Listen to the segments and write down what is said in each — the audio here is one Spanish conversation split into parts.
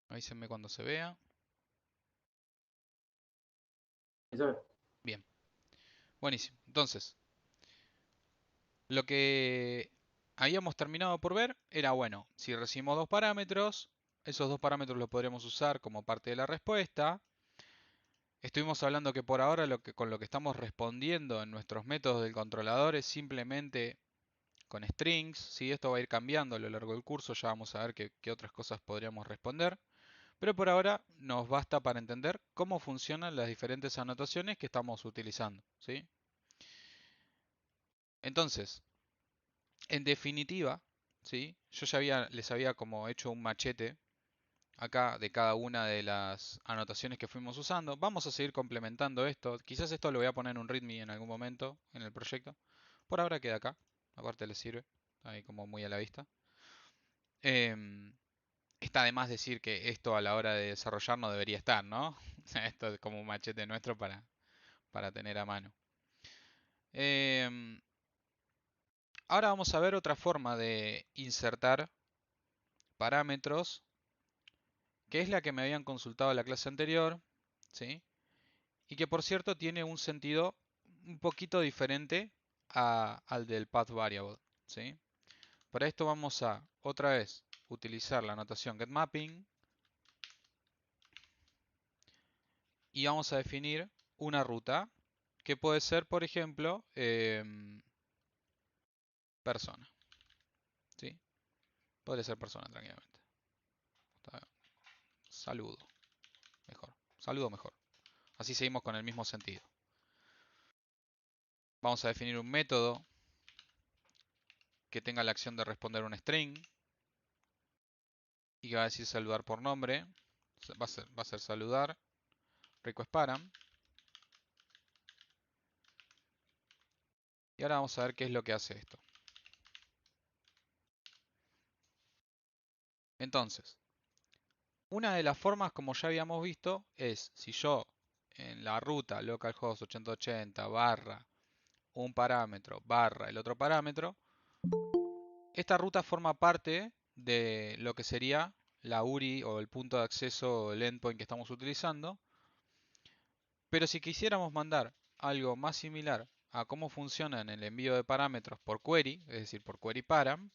Avísenme cuando se vea. Bien, buenísimo. Entonces, lo que habíamos terminado por ver era, bueno, si recibimos dos parámetros, esos dos parámetros los podríamos usar como parte de la respuesta. Estuvimos hablando que por ahora con lo que estamos respondiendo en nuestros métodos del controlador es simplemente con strings. ¿Sí? Esto va a ir cambiando a lo largo del curso, ya vamos a ver qué otras cosas podríamos responder. Pero por ahora nos basta para entender cómo funcionan las diferentes anotaciones que estamos utilizando. ¿Sí? Entonces, en definitiva, ¿sí? Yo ya les había como hecho un machete acá de cada una de las anotaciones que fuimos usando. Vamos a seguir complementando esto. Quizás esto lo voy a poner en un README en algún momento en el proyecto. Por ahora queda acá. Aparte les sirve. Ahí como muy a la vista. Está de más decir que esto a la hora de desarrollar no debería estar, ¿no? Esto es como un machete nuestro para tener a mano. Em, Ahora vamos a ver otra forma de insertar parámetros, que es la que me habían consultado en la clase anterior, ¿sí? Y que por cierto tiene un sentido un poquito diferente al del path variable, ¿sí? Para esto vamos a otra vez utilizar la notación getMapping y vamos a definir una ruta que puede ser, por ejemplo, persona, ¿sí? Podría ser persona tranquilamente. Saludo, mejor. Saludo mejor. Así seguimos con el mismo sentido. Vamos a definir un método que tenga la acción de responder un string y que va a decir saludar por nombre. Va a ser saludar request param. Y ahora vamos a ver qué es lo que hace esto. Entonces, una de las formas, como ya habíamos visto, es si yo en la ruta localhost 8080 barra un parámetro barra el otro parámetro, esta ruta forma parte de lo que sería la URI o el punto de acceso o el endpoint que estamos utilizando. Pero si quisiéramos mandar algo más similar a cómo funciona en el envío de parámetros por query, es decir, por query param,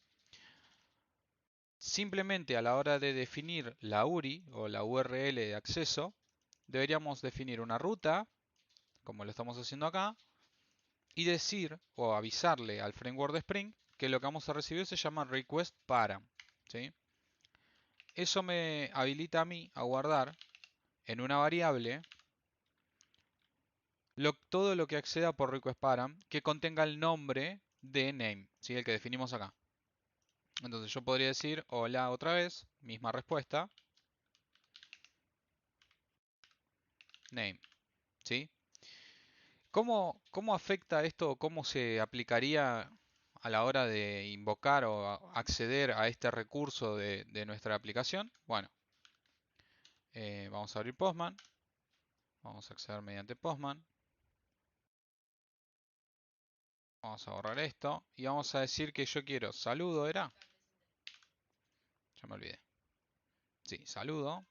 simplemente a la hora de definir la URI o la URL de acceso, deberíamos definir una ruta, como lo estamos haciendo acá, y decir o avisarle al framework de Spring que lo que vamos a recibir se llama request param. ¿Sí? Eso me habilita a mí a guardar en una variable todo lo que acceda por request param que contenga el nombre de name, ¿sí? El que definimos acá. Entonces yo podría decir hola otra vez, misma respuesta, name, ¿sí? ¿Cómo afecta esto o cómo se aplicaría a la hora de invocar o acceder a este recurso de nuestra aplicación? Bueno, vamos a abrir Postman, vamos a acceder mediante Postman, vamos a borrar esto y vamos a decir que yo quiero saludo, ¿era? Ya me olvidé. Sí, saludo.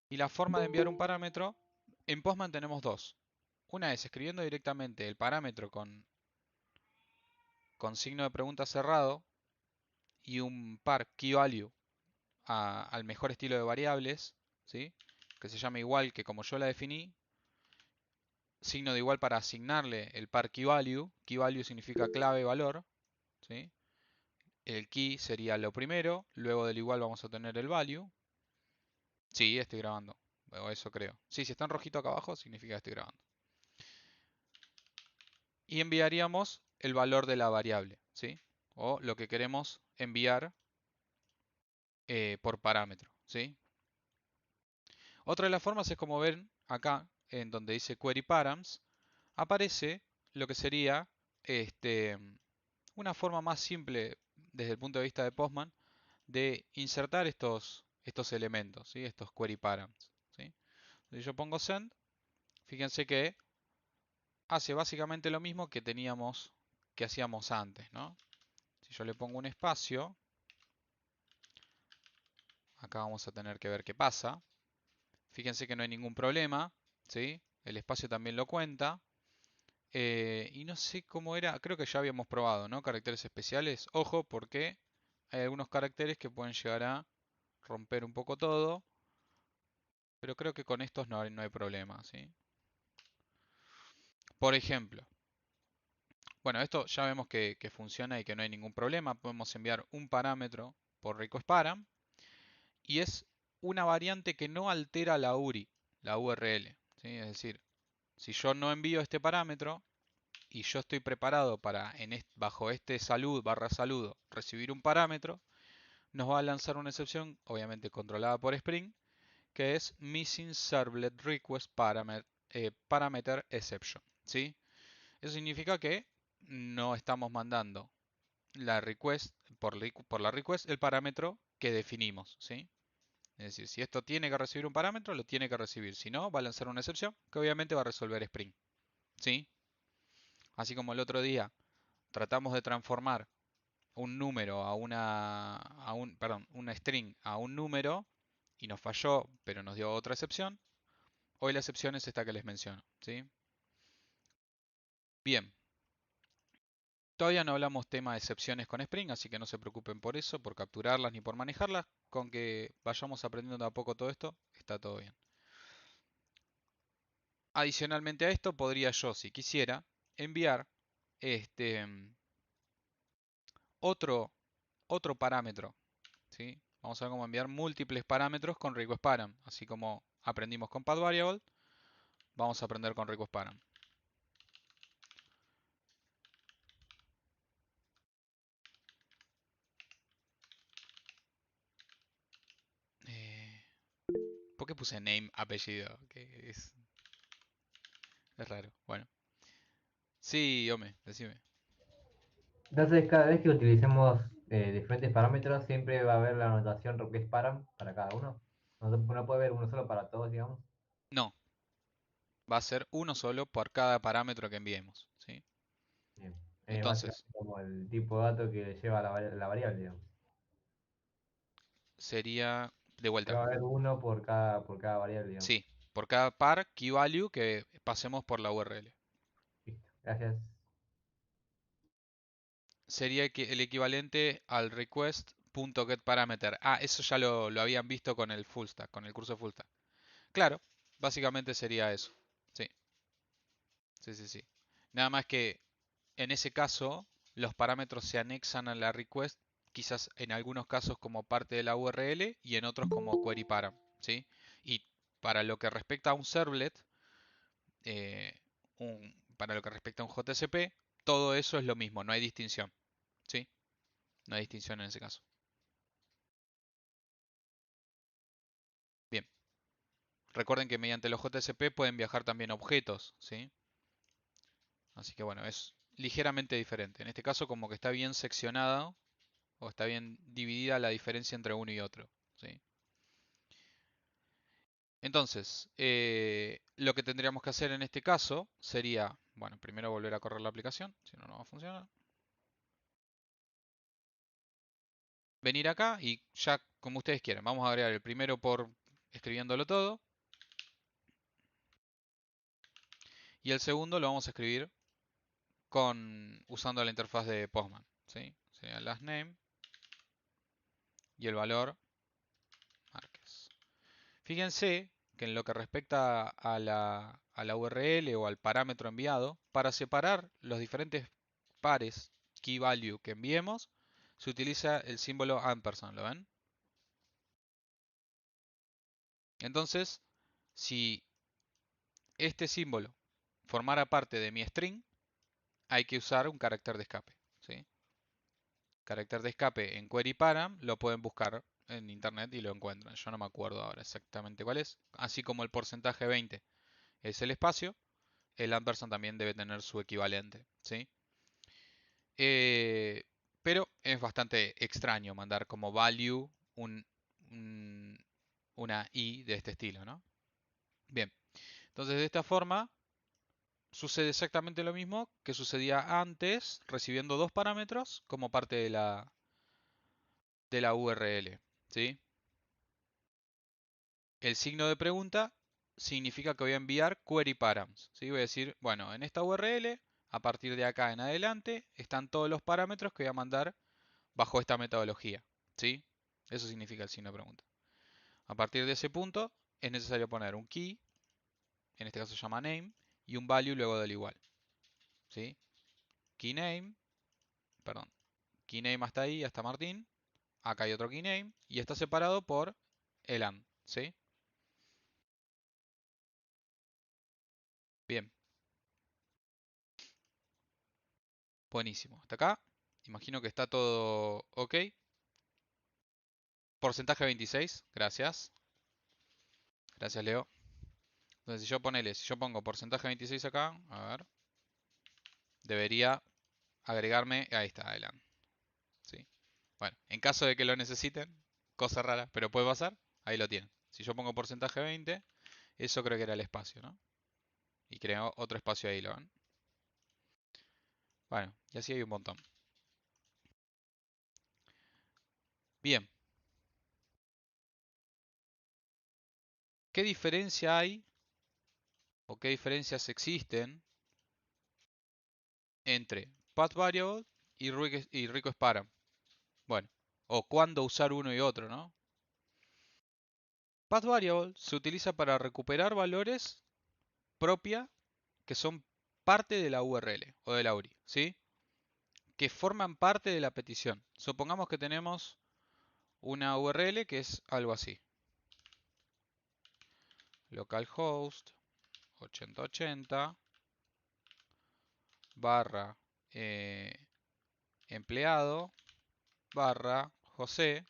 Y la forma de enviar un parámetro, en Postman tenemos dos. Una es escribiendo directamente el parámetro con signo de pregunta cerrado y un par keyValue al mejor estilo de variables, ¿sí? Que se llama igual que como yo la definí, signo de igual para asignarle el par keyValue. KeyValue significa clave valor, ¿sí? El key sería lo primero, luego del igual vamos a tener el value. Sí, estoy grabando, o eso creo. Sí, si está en rojito acá abajo significa que estoy grabando. Y enviaríamos el valor de la variable, ¿sí? O lo que queremos enviar por parámetro, ¿sí? Otra de las formas es como ven acá, en donde dice query params, aparece lo que sería una forma más simple desde el punto de vista de Postman de insertar estos elementos, ¿sí? Estos query params, ¿sí? Si yo pongo send, fíjense que hace básicamente lo mismo que teníamos, que hacíamos antes, ¿no? Si yo le pongo un espacio, acá vamos a tener que ver qué pasa. Fíjense que no hay ningún problema, ¿sí? El espacio también lo cuenta. Y no sé cómo era, creo que ya habíamos probado, ¿no? Caracteres especiales. Ojo, porque hay algunos caracteres que pueden llegar a romper un poco todo. Pero creo que con estos no hay problema, ¿sí? Por ejemplo, bueno, esto ya vemos que funciona y que no hay ningún problema. Podemos enviar un parámetro por requestParam y es una variante que no altera la URI, la URL, ¿sí? Es decir, si yo no envío este parámetro y yo estoy preparado para bajo este salud barra saludo recibir un parámetro, nos va a lanzar una excepción, obviamente controlada por Spring, que es Missing Servlet Request Parameter Exception, ¿sí? Eso significa que no estamos mandando la request por la request el parámetro que definimos, ¿sí? Es decir, si esto tiene que recibir un parámetro, lo tiene que recibir. Si no, va a lanzar una excepción que obviamente va a resolver Spring, ¿sí? Así como el otro día tratamos de transformar un número perdón, una string a un número y nos falló, pero nos dio otra excepción. Hoy la excepción es esta que les menciono, ¿sí? Bien, todavía no hablamos tema de excepciones con Spring, así que no se preocupen por eso, por capturarlas ni por manejarlas. Con que vayamos aprendiendo de a poco todo esto, está todo bien. Adicionalmente a esto, podría yo, si quisiera, enviar este, otro parámetro, ¿sí? Vamos a ver cómo enviar múltiples parámetros con requestParam. Así como aprendimos con pathVariable, vamos a aprender con requestParam. Eh, ¿Por qué puse name, apellido? Que es raro. Bueno. Sí, hombre, decime. Entonces, cada vez que utilicemos diferentes parámetros, siempre va a haber la anotación request param para cada uno. No puede haber uno solo para todos, digamos. No, va a ser uno solo por cada parámetro que enviemos, ¿sí? Bien. Entonces, Básicamente como el tipo de dato que lleva la variable, digamos. sería de Que vuelta. va a haber uno por cada variable, digamos. Sí, por cada par key value que pasemos por la URL. Listo. Gracias. Sería el equivalente al request.getParameter. Ah, eso ya lo habían visto con el full stack, con el curso full stack. Claro, básicamente sería eso. Sí, sí, sí, sí. Nada más que en ese caso los parámetros se anexan a la request, quizás en algunos casos como parte de la URL y en otros como query param, ¿sí? Y para lo que respecta a un servlet, eh, para lo que respecta a un JCP, todo eso es lo mismo, no hay distinción, ¿sí? No hay distinción en ese caso. Bien, recuerden que mediante los JCP pueden viajar también objetos, ¿sí? Así que bueno, es ligeramente diferente. En este caso como que está bien seccionado o está bien dividida la diferencia entre uno y otro, ¿sí? Entonces, lo que tendríamos que hacer en este caso sería, bueno, primero volver a correr la aplicación, si no, no va a funcionar. Venir acá y ya como ustedes quieran. Vamos a agregar el primero por escribiéndolo todo. Y el segundo lo vamos a escribir usando la interfaz de Postman, ¿sí? Sería last name y el valor Márquez. Fíjense que en lo que respecta a la URL o al parámetro enviado, para separar los diferentes pares key value que enviemos, se utiliza el símbolo ampersand, ¿lo ven? Entonces, si este símbolo formara parte de mi string, hay que usar un carácter de escape, ¿sí? Carácter de escape en query param lo pueden buscar en internet y lo encuentran. Yo no me acuerdo ahora exactamente cuál es. Así como el porcentaje 20 es el espacio, el ampersand también debe tener su equivalente, ¿sí? Eh, pero es bastante extraño mandar como value un- una i de este estilo, ¿no? Bien, entonces de esta forma sucede exactamente lo mismo que sucedía antes, recibiendo dos parámetros como parte de la URL. ¿Sí? El signo de pregunta significa que voy a enviar query params. ¿Sí? Voy a decir, bueno, en esta URL, a partir de acá en adelante, están todos los parámetros que voy a mandar bajo esta metodología. ¿Sí? Eso significa el signo de pregunta. A partir de ese punto, es necesario poner un key, en este caso se llama name, y un value luego del igual. ¿Sí? Key name, perdón, key name hasta ahí, hasta Martín. Acá hay otro key name y está separado por el and. ¿Sí? Bien, buenísimo. Hasta acá, imagino que está todo ok. Porcentaje 26, gracias. Gracias, Leo. Entonces, si yo pongo porcentaje 26 acá, a ver, debería agregarme, ahí está, el and. ¿Sí? Bueno, en caso de que lo necesiten, cosa rara, pero puede pasar, ahí lo tienen. Si yo pongo porcentaje 20, eso creo que era el espacio, ¿no? Y creo otro espacio ahí, ¿lo ven? Bueno, y así hay un montón. Bien, ¿qué diferencia hay o qué diferencias existen entre path variable y request param? Bueno, o cuándo usar uno y otro, ¿no? Path variable se utiliza para recuperar valores propia que son parte de la URL o de la URI, ¿sí? Que forman parte de la petición. Supongamos que tenemos una URL que es algo así. Localhost 8080 barra empleado barra José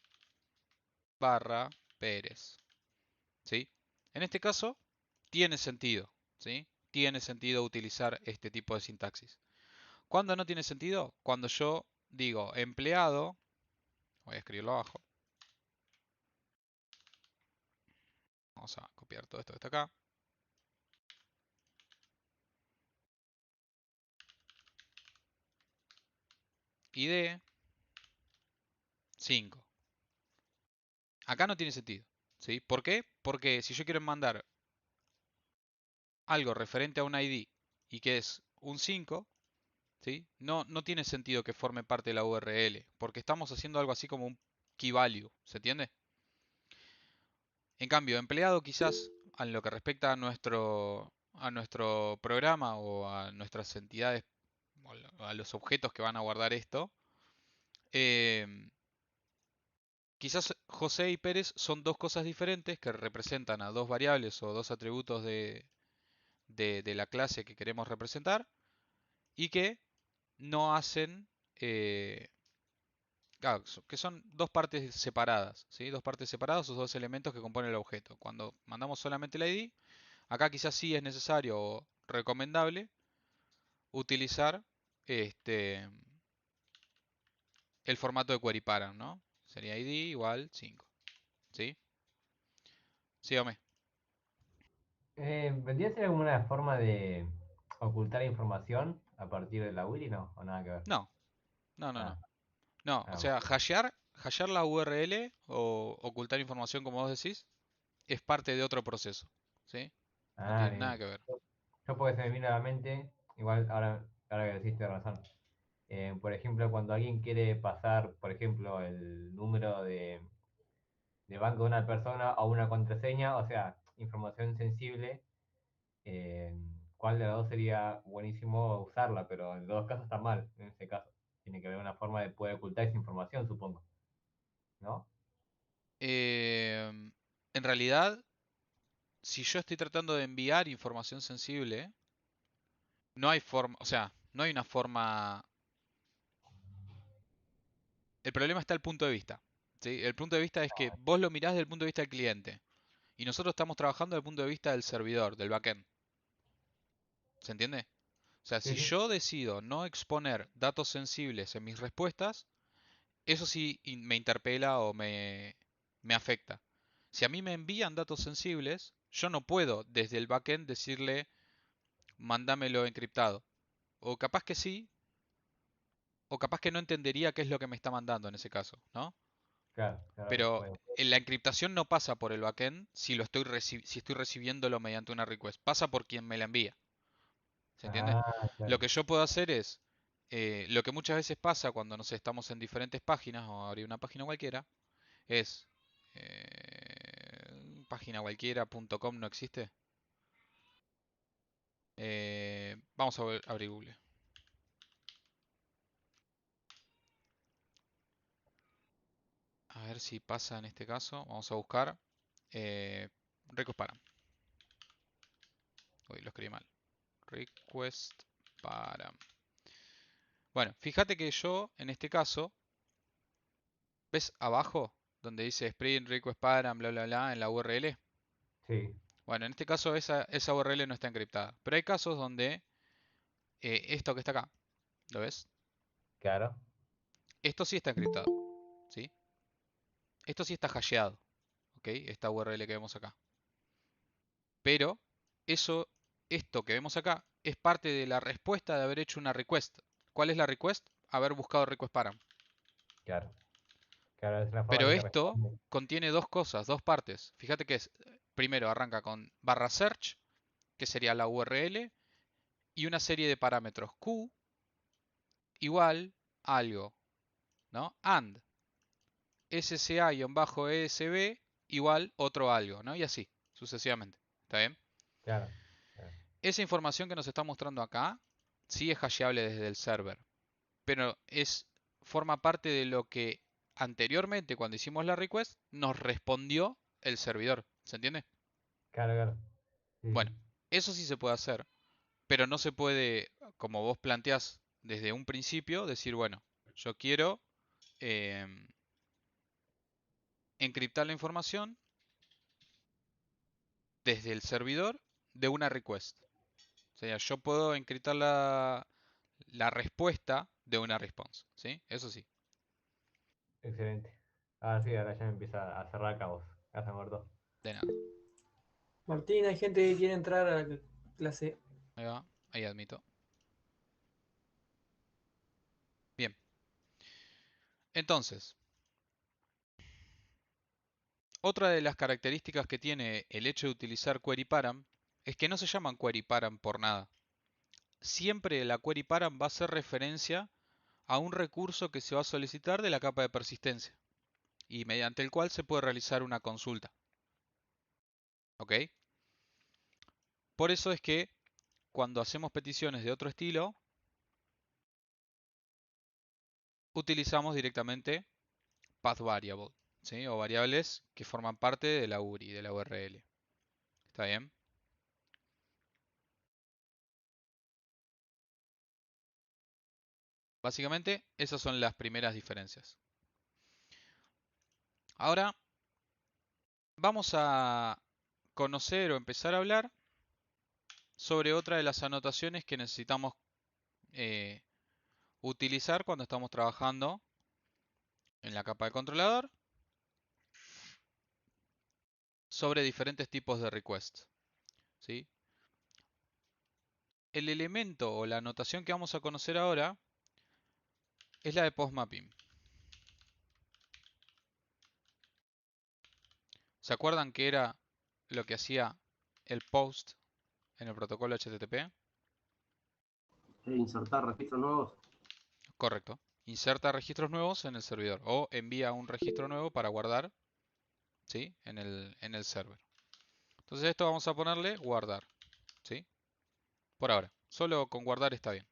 barra Pérez. ¿Sí? En este caso tiene sentido. ¿Sí? Tiene sentido utilizar este tipo de sintaxis. ¿Cuándo no tiene sentido? Cuando yo digo empleado, voy a escribirlo abajo. Vamos a copiar todo esto que está acá. ID 5. Acá no tiene sentido. ¿Sí? ¿Por qué? Porque si yo quiero mandar algo referente a un ID y que es un 5, ¿sí? No tiene sentido que forme parte de la URL, porque estamos haciendo algo así como un key value, ¿se entiende? En cambio, empleado quizás, en lo que respecta a nuestro programa o a nuestras entidades, o a los objetos que van a guardar esto, eh, quizás José y Pérez son dos cosas diferentes que representan a dos variables o dos atributos de la clase que queremos representar y que no hacen, claro, que son dos partes separadas, ¿sí? Dos partes separadas o dos elementos que componen el objeto. Cuando mandamos solamente el ID, acá quizás sí es necesario o recomendable utilizar este, el formato de query param, ¿no? Sería ID igual 5, ¿sí? Sígame. ¿Vendría a ser alguna forma de ocultar información a partir de la URI, no? ¿O nada que ver? No, no, no, Ah, no. No, o ah, sea, hashear la URL o ocultar información como vos decís es parte de otro proceso, ¿sí? No tiene nada bien. que ver. Yo porque se me vino a la mente, igual ahora que decís, tenés razón. Por ejemplo, cuando alguien quiere pasar, por ejemplo, el número de banco de una persona o una contraseña, o sea, información sensible, eh, ¿cuál de las dos sería buenísimo usarla? Pero en los dos casos está mal, en ese caso. Tiene que haber una forma de poder ocultar esa información, supongo, ¿no? En realidad, si yo estoy tratando de enviar información sensible, no hay forma, o sea, no hay una forma. El problema está el punto de vista. ¿Sí? El punto de vista es que vos lo mirás desde el punto de vista del cliente y nosotros estamos trabajando desde el punto de vista del servidor, del backend. ¿Se entiende? O sea, Sí, si sí. yo decido no exponer datos sensibles en mis respuestas, eso sí me interpela o me afecta. Si a mí me envían datos sensibles, yo no puedo desde el backend decirle, mandámelo encriptado. O capaz que sí, o capaz que no entendería qué es lo que me está mandando en ese caso, ¿no? Claro, claro, Pero bueno, la encriptación no pasa por el backend si estoy recibiéndolo mediante una request. Pasa por quien me la envía. ¿Se entiende? ah, Lo claro, que yo puedo hacer es, lo que muchas veces pasa cuando nos estamos en diferentes páginas o abrir una página cualquiera, es página cualquiera.com no existe. Vamos a abrir Google. A ver si pasa en este caso. Vamos a buscar eh, request param. Uy, lo escribí mal. Request param. Bueno, fíjate que yo en este caso, ¿ves abajo donde dice Spring Request Param, bla bla bla en la URL? sí, Bueno, en este caso esa URL no está encriptada. Pero hay casos donde esto que está acá, ¿lo ves? claro, Esto sí está encriptado, ¿sí? Esto sí está hasheado, ¿ok? Esta URL que vemos acá. Pero eso, esto que vemos acá es parte de la respuesta de haber hecho una request. ¿Cuál es la request? Haber buscado request param. claro, claro, es la forma Pero que te esto responde. contiene dos cosas, dos partes. Fíjate que es, primero arranca con barra search, que sería la URL, y una serie de parámetros. Q igual algo, ¿no? And SCA-ESB igual otro algo, ¿no? Y así, sucesivamente. ¿Está bien? Claro, claro, Esa información que nos está mostrando acá sí es hasheable desde el server, pero forma parte de lo que anteriormente, cuando hicimos la request, nos respondió el servidor. ¿Se entiende? claro, claro, sí, Bueno, sí, eso sí se puede hacer, pero no se puede, como vos planteás desde un principio, decir, bueno, yo quiero em, encriptar la información desde el servidor de una request. O sea, yo puedo encriptar la respuesta de una response, ¿sí? Eso sí, excelente. Ah, sí, ahora ya me empieza a cerrar cabos, ya se muerto. de nada. Martín, hay gente que quiere entrar a la clase. Ahí va, ahí admito. Bien, entonces, otra de las características que tiene el hecho de utilizar query param es que no se llaman query param por nada. Siempre la query param va a hacer referencia a un recurso que se va a solicitar de la capa de persistencia y mediante el cual se puede realizar una consulta. ¿Ok? Por eso es que cuando hacemos peticiones de otro estilo, utilizamos directamente path variable, ¿sí? O variables que forman parte de la URI, de la URL. ¿Está bien? Básicamente, esas son las primeras diferencias. Ahora vamos a conocer o empezar a hablar sobre otra de las anotaciones que necesitamos eh, utilizar cuando estamos trabajando en la capa de controlador sobre diferentes tipos de requests, ¿sí? El elemento o la anotación que vamos a conocer ahora es la de postmapping. ¿Se acuerdan que era lo que hacía el post en el protocolo HTTP? Insertar registros nuevos. Correcto. Inserta registros nuevos en el servidor o envía un registro nuevo para guardar, ¿sí? En el server. Entonces esto vamos a ponerle guardar, ¿sí? Por ahora. Solo con guardar está bien.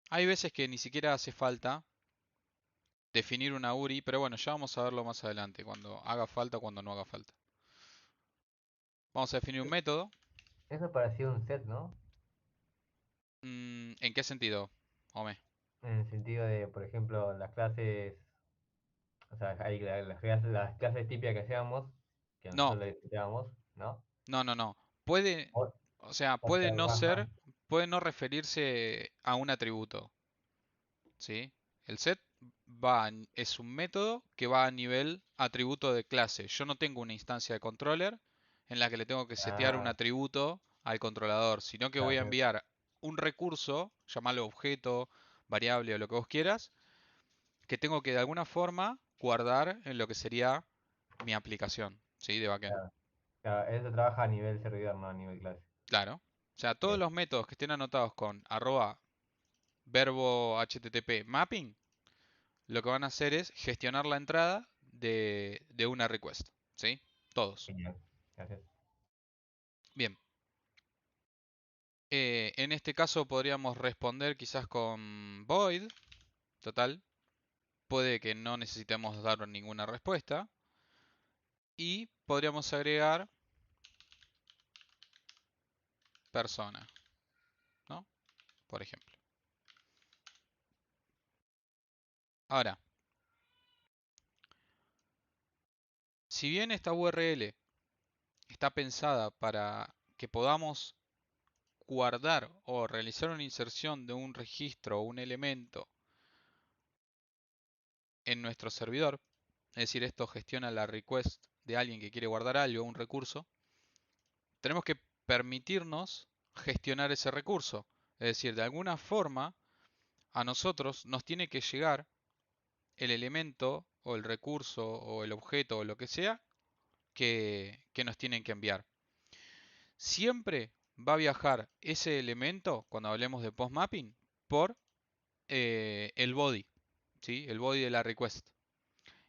Hay veces que ni siquiera hace falta definir una URI, pero bueno, ya vamos a verlo más adelante, cuando haga falta o cuando no haga falta. Vamos a definir un método. Eso parecía un set, ¿no? ¿En qué sentido, Ome? En el sentido de, por ejemplo, las clases, o sea, hay las clases típicas que hacíamos, que nosotros No, le decíamos, ¿no? no, no, no. Puede, O, o sea, o puede sea, no ajá, ser, puede no referirse a un atributo, ¿sí? El set es un método que va a nivel atributo de clase. Yo no tengo una instancia de controller en la que le tengo que setear un Ah, atributo al controlador, sino que voy a claro, enviar un recurso, llamarlo objeto, variable o lo que vos quieras, que tengo que de alguna forma guardar en lo que sería mi aplicación, ¿sí? De backend. claro, claro. Eso trabaja a nivel servidor, no a nivel clase. Claro. O sea, todos Bien, los métodos que estén anotados con arroba verbo http mapping, lo que van a hacer es gestionar la entrada de una request, ¿sí? Todos. genial. Gracias. Bien. En este caso podríamos responder quizás con void, total. Puede que no necesitemos dar ninguna respuesta. Y podríamos agregar persona, ¿no? Por ejemplo. Ahora, si bien esta URL está pensada para que podamos guardar o realizar una inserción de un registro o un elemento en nuestro servidor, es decir, esto gestiona la request de alguien que quiere guardar algo, un recurso, tenemos que permitirnos gestionar ese recurso. Es decir, de alguna forma a nosotros nos tiene que llegar el elemento o el recurso o el objeto o lo que sea que nos tienen que enviar. Siempre va a viajar ese elemento, cuando hablemos de post mapping, por el body, ¿sí? El body de la request.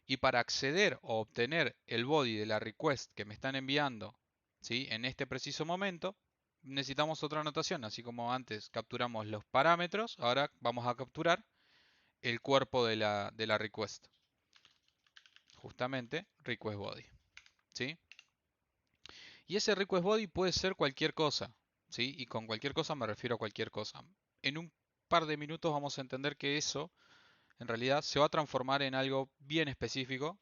Y para acceder o obtener el body de la request que me están enviando, ¿sí? En este preciso momento, necesitamos otra anotación. Así como antes capturamos los parámetros, ahora vamos a capturar el cuerpo de la request. Justamente request body, ¿sí? Y ese request body puede ser cualquier cosa, ¿sí? Y con cualquier cosa me refiero a cualquier cosa. En un par de minutos vamos a entender que eso en realidad se va a transformar en algo bien específico,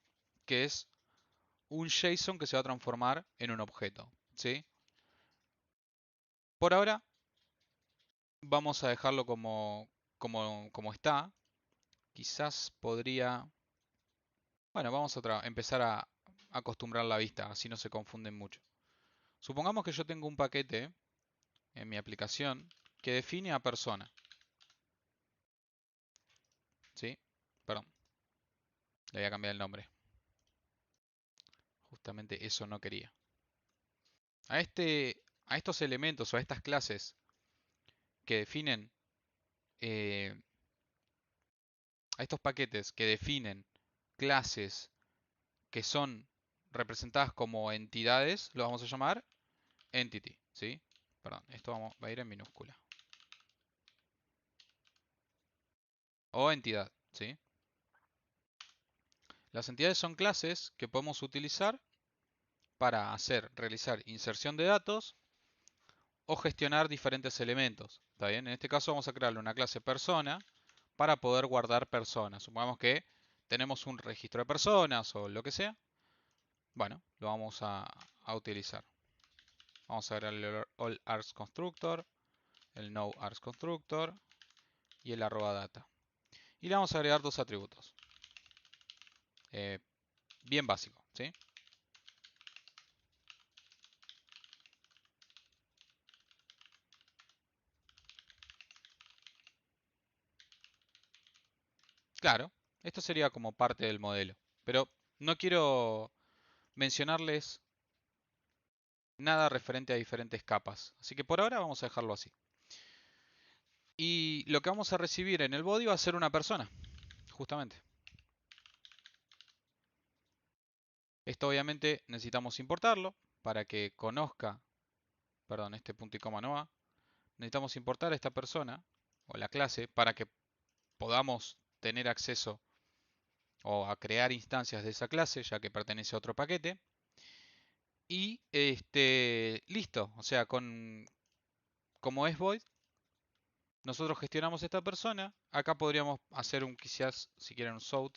que es un JSON que se va a transformar en un objeto, ¿sí? Por ahora vamos a dejarlo como está. Quizás podría... Bueno, vamos a empezar a acostumbrar la vista, así no se confunden mucho. Supongamos que yo tengo un paquete en mi aplicación que define a persona, ¿sí? Perdón, le voy a cambiar el nombre. Justamente eso no quería. A estos elementos o a estas clases que definen, eh, a estos paquetes que definen clases que son representadas como entidades, lo vamos a llamar entity, ¿sí? Perdón, esto va a ir en minúscula. O entidad, ¿sí? Las entidades son clases que podemos utilizar para realizar inserción de datos o gestionar diferentes elementos. ¿Está bien? En este caso vamos a crearle una clase persona para poder guardar personas. Supongamos que tenemos un registro de personas o lo que sea. Bueno, lo vamos a utilizar. Vamos a agregar el all args constructor, el no args constructor y el arroba data. Y le vamos a agregar dos atributos. Eh, Bien básico, ¿sí? Claro, esto sería como parte del modelo. Pero no quiero mencionarles nada referente a diferentes capas. Así que por ahora vamos a dejarlo así. Y lo que vamos a recibir en el body va a ser una persona, justamente. Esto obviamente necesitamos importarlo para que conozca, perdón, este punto y coma no va. Necesitamos importar a esta persona o la clase para que podamos tener acceso o a crear instancias de esa clase, ya que pertenece a otro paquete. Y listo, o sea, como es void, nosotros gestionamos esta persona. Acá podríamos hacer quizás, si quieren, un sort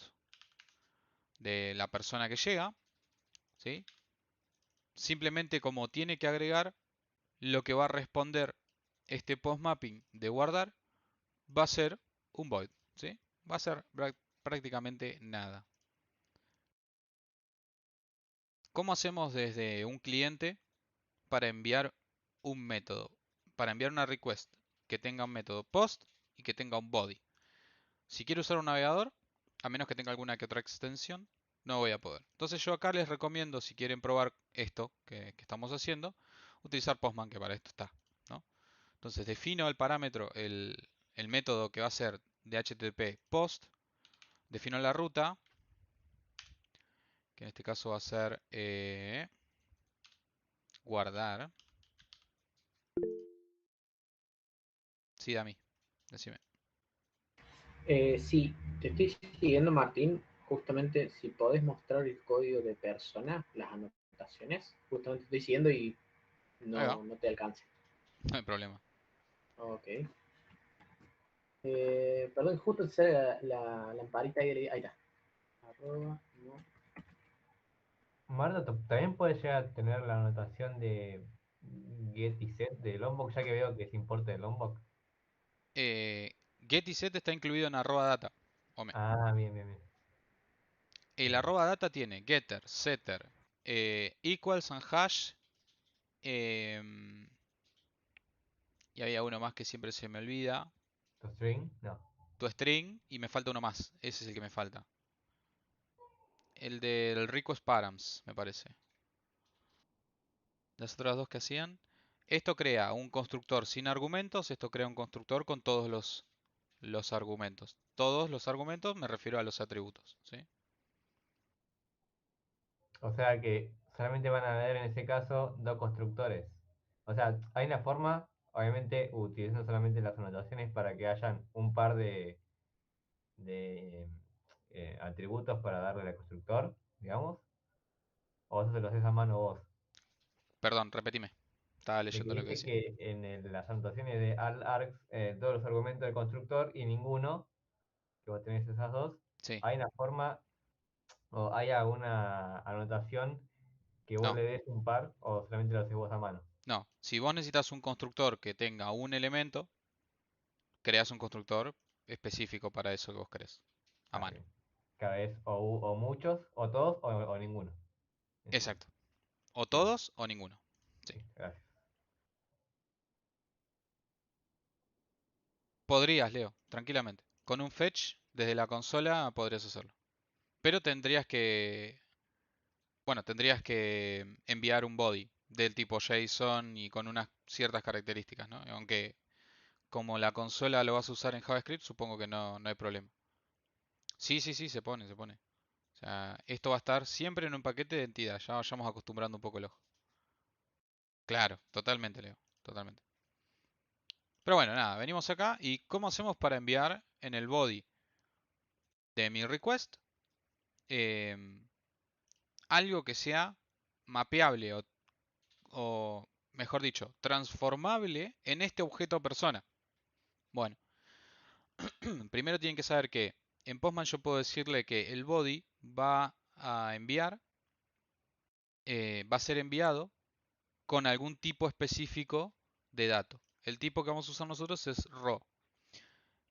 de la persona que llega, ¿sí? Simplemente como tiene que agregar lo que va a responder este post mapping de guardar, va a ser un void, ¿sí? Va a ser prácticamente nada. ¿Cómo hacemos desde un cliente para enviar un método, para enviar una request que tenga un método post y que tenga un body. Si quiero usar un navegador, a menos que tenga alguna que otra extensión, no voy a poder. Entonces yo acá les recomiendo, si quieren probar esto que estamos haciendo, utilizar Postman, que para esto está, ¿no? Entonces defino el parámetro, el método que va a ser de HTTP post, defino la ruta, que en este caso va a ser guardar. Sí, Dami, decime. Sí, te estoy siguiendo, Martín. Justamente, si podés mostrar el código de persona, las anotaciones, justamente estoy siguiendo y Ahí va, no te alcance. no hay problema. Ok. Perdón, justo te sale la lamparita ahí, ahí está. Arroba, no. Marta, también puede llegar a tener la anotación de get y set de Lombok, ya que veo que es importe de Lombok. Get y set está incluido en @data. Ah, bien, bien, bien. El Bien. @data tiene getter, setter, equals and hash. em, y había uno más que siempre se me olvida. ¿Tu string? No. Tu string y me falta uno más. Ese es el que me falta. El del request params, me parece. Las otras dos que hacían. Esto crea un constructor sin argumentos. Esto crea un constructor con todos los argumentos. Todos los argumentos me refiero a los atributos, ¿sí? O sea que solamente van a haber en ese caso dos constructores. O sea, hay una forma, obviamente, utilizando solamente las anotaciones para que hayan un par de atributos para darle al constructor, digamos. O eso se lo haces a mano vos. Perdón, repetime. Estaba De que leyendo lo que viste decía. que en las anotaciones de all args, todos los argumentos del constructor y ninguno, que vos tenés esas dos, Sí. hay una forma o hay alguna anotación que vos No. le des un par o solamente lo haces vos a mano. No. Si vos necesitas un constructor que tenga un elemento, creas un constructor específico para eso que vos querés. A Ah, mano. bien. Cada vez o muchos, o todos, o ninguno. En ese caso. Exacto. O Bien, todos o ninguno. Sí. listo, gracias. Podrías, Leo, tranquilamente. Con un fetch desde la consola podrías hacerlo. Pero tendrías que enviar un body del tipo JSON y con unas ciertas características, ¿no? Aunque como la consola lo vas a usar en JavaScript, supongo que no hay problema. Sí, sí, sí, se pone, se pone. O sea, esto va a estar siempre en un paquete de entidad. Ya vayamos acostumbrando un poco el ojo. Claro, totalmente, Leo. Totalmente. Pero bueno, nada, venimos acá y ¿cómo hacemos para enviar en el body de mi request em, algo que sea mapeable o, mejor dicho, transformable en este objeto persona? Bueno, primero tienen que saber que en Postman yo puedo decirle que el body va a enviar, va a ser enviado con algún tipo específico de dato. El tipo que vamos a usar nosotros es raw.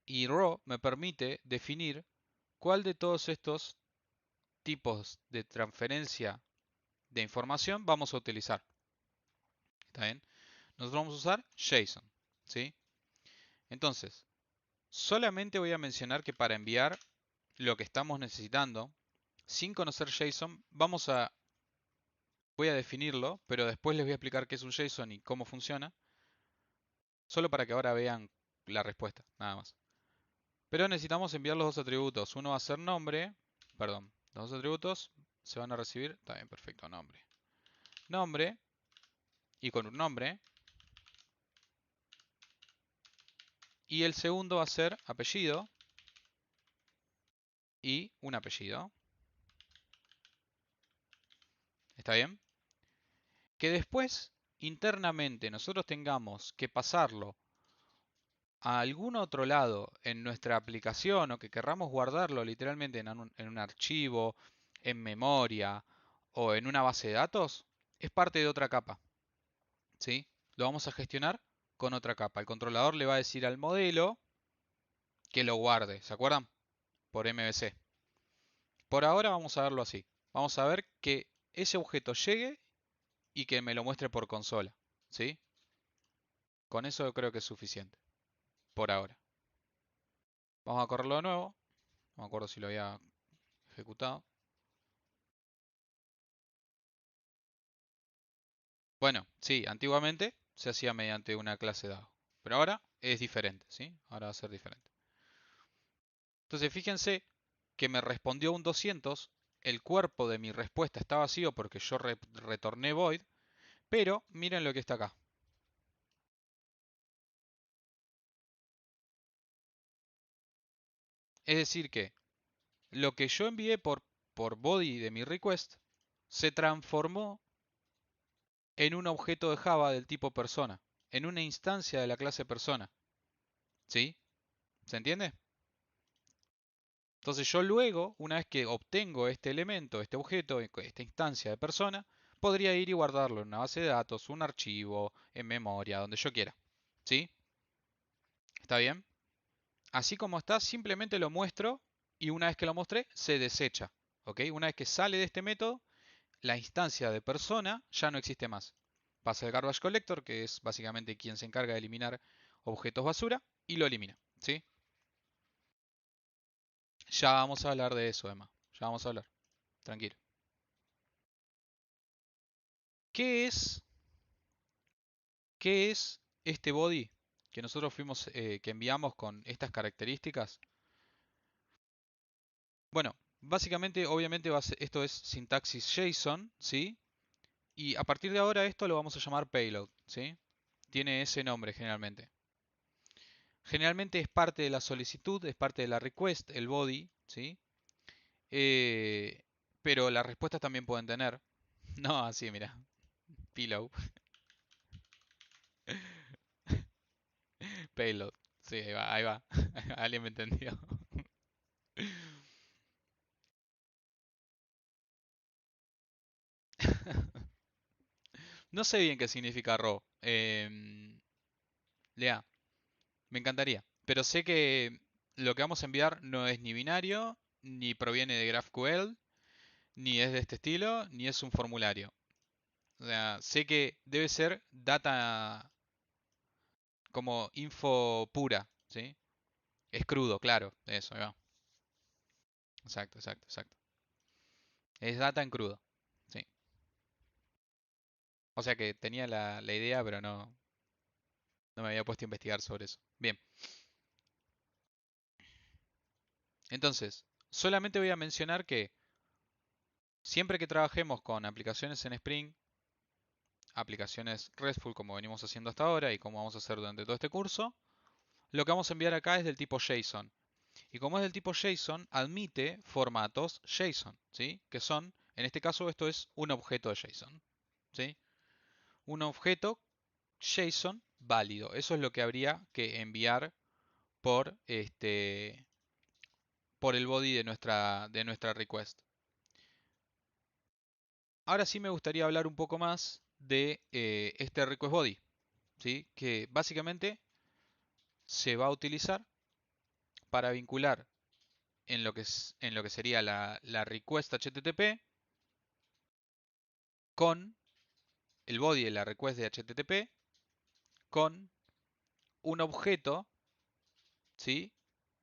Y raw me permite definir cuál de todos estos tipos de transferencia de información vamos a utilizar. ¿Está bien? Nosotros vamos a usar JSON. ¿Sí? Entonces, solamente voy a mencionar que para enviar lo que estamos necesitando, sin conocer JSON, voy a definirlo, pero después les voy a explicar qué es un JSON y cómo funciona, solo para que ahora vean la respuesta, nada más. Pero necesitamos enviar los dos atributos. Uno va a ser nombre, perdón, los dos atributos se van a recibir, está bien, perfecto, nombre. Nombre, y con un nombre. Y el segundo va a ser apellido y un apellido. ¿Está bien? Que después, internamente, nosotros tengamos que pasarlo a algún otro lado en nuestra aplicación o que querramos guardarlo literalmente en un archivo, en memoria o en una base de datos, es parte de otra capa. ¿Sí? Lo vamos a gestionar con otra capa. El controlador le va a decir al modelo que lo guarde. ¿Se acuerdan? Por MVC. Por ahora vamos a verlo así. Vamos a ver que ese objeto llegue y que me lo muestre por consola, ¿sí? Con eso creo que es suficiente, por ahora. Vamos a correrlo de nuevo. No me acuerdo si lo había ejecutado. Bueno, sí, antiguamente se hacía mediante una clase DAO, pero ahora es diferente, ¿sí? Ahora va a ser diferente. Entonces fíjense que me respondió un 200, el cuerpo de mi respuesta está vacío porque yo retorné void, pero miren lo que está acá. Es decir que lo que yo envié por body de mi request se transformó en un objeto de Java del tipo persona, en una instancia de la clase persona. ¿Sí? ¿Se entiende? Entonces yo luego, una vez que obtengo este elemento, este objeto, esta instancia de persona, podría ir y guardarlo en una base de datos, un archivo, en memoria, donde yo quiera. ¿Sí? ¿Está bien? Así como está, simplemente lo muestro y una vez que lo mostré, se desecha. ¿Ok? Una vez que sale de este método, la instancia de persona ya no existe más. Pasa el garbage collector, que es básicamente quien se encarga de eliminar objetos basura, y lo elimina. ¿Sí? Ya vamos a hablar de eso, Emma. Ya vamos a hablar. Tranquilo. ¿Qué es este body que nosotros que enviamos con estas características? Bueno, básicamente, obviamente, esto es sintaxis JSON, ¿sí? Y a partir de ahora esto lo vamos a llamar payload, ¿sí? Tiene ese nombre generalmente. Generalmente es parte de la solicitud, es parte de la request, el body, ¿sí? Eh, pero las respuestas también pueden tener. No, así, mira. Pillow. Payload. Sí, ahí va, ahí va. Alguien me entendió. No sé bien qué significa raw. Lea, me encantaría. Pero sé que lo que vamos a enviar no es ni binario, ni proviene de GraphQL, ni es de este estilo, ni es un formulario. O sea, sé que debe ser data como info pura, ¿sí? Es crudo, claro, eso, ahí va. Exacto, exacto, exacto. Es data en crudo, sí. O sea que tenía la idea, pero no me había puesto a investigar sobre eso. Bien, entonces, solamente voy a mencionar que siempre que trabajemos con aplicaciones en Spring, aplicaciones RESTful como venimos haciendo hasta ahora y como vamos a hacer durante todo este curso, lo que vamos a enviar acá es del tipo JSON. Y como es del tipo JSON, admite formatos JSON, ¿sí? Que son, en este caso, esto es un objeto de JSON, ¿sí? Un objeto JSON válido. Eso es lo que habría que enviar por el body de nuestra request. Ahora sí me gustaría hablar un poco más de este request body, ¿sí? Que básicamente se va a utilizar para vincular en lo que sería la request HTTP con el body de la request de HTTP con un objeto, ¿sí?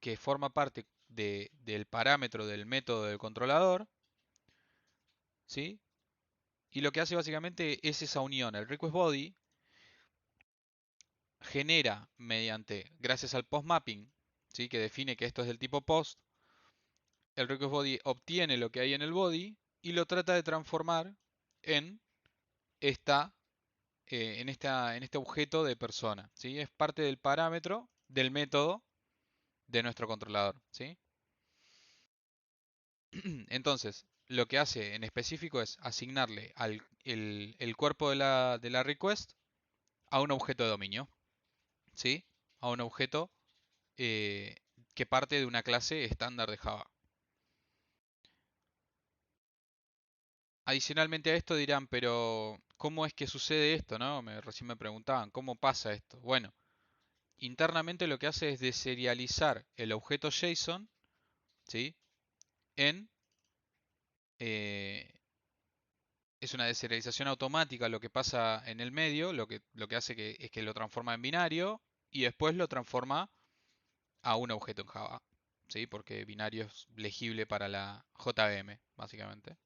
Que forma parte del parámetro del método del controlador, ¿sí? Y lo que hace básicamente es esa unión. El request body genera gracias al post mapping, ¿sí? Que define que esto es del tipo post, el request body obtiene lo que hay en el body y lo trata de transformar en en este objeto de persona, ¿sí? Es parte del parámetro del método de nuestro controlador, ¿sí? Entonces, lo que hace en específico es asignarle el cuerpo de la request a un objeto de dominio, ¿sí? A un objeto eh, que parte de una clase estándar de Java. Adicionalmente a esto dirán, pero ¿cómo es que sucede esto, no? Recién me preguntaban, ¿cómo pasa esto? Bueno, internamente lo que hace es deserializar el objeto JSON, ¿sí? En, eh, es una deserialización automática lo que pasa en el medio, lo que hace es que lo transforma en binario y después lo transforma a un objeto en Java, ¿sí? Porque binario es legible para la JVM, básicamente.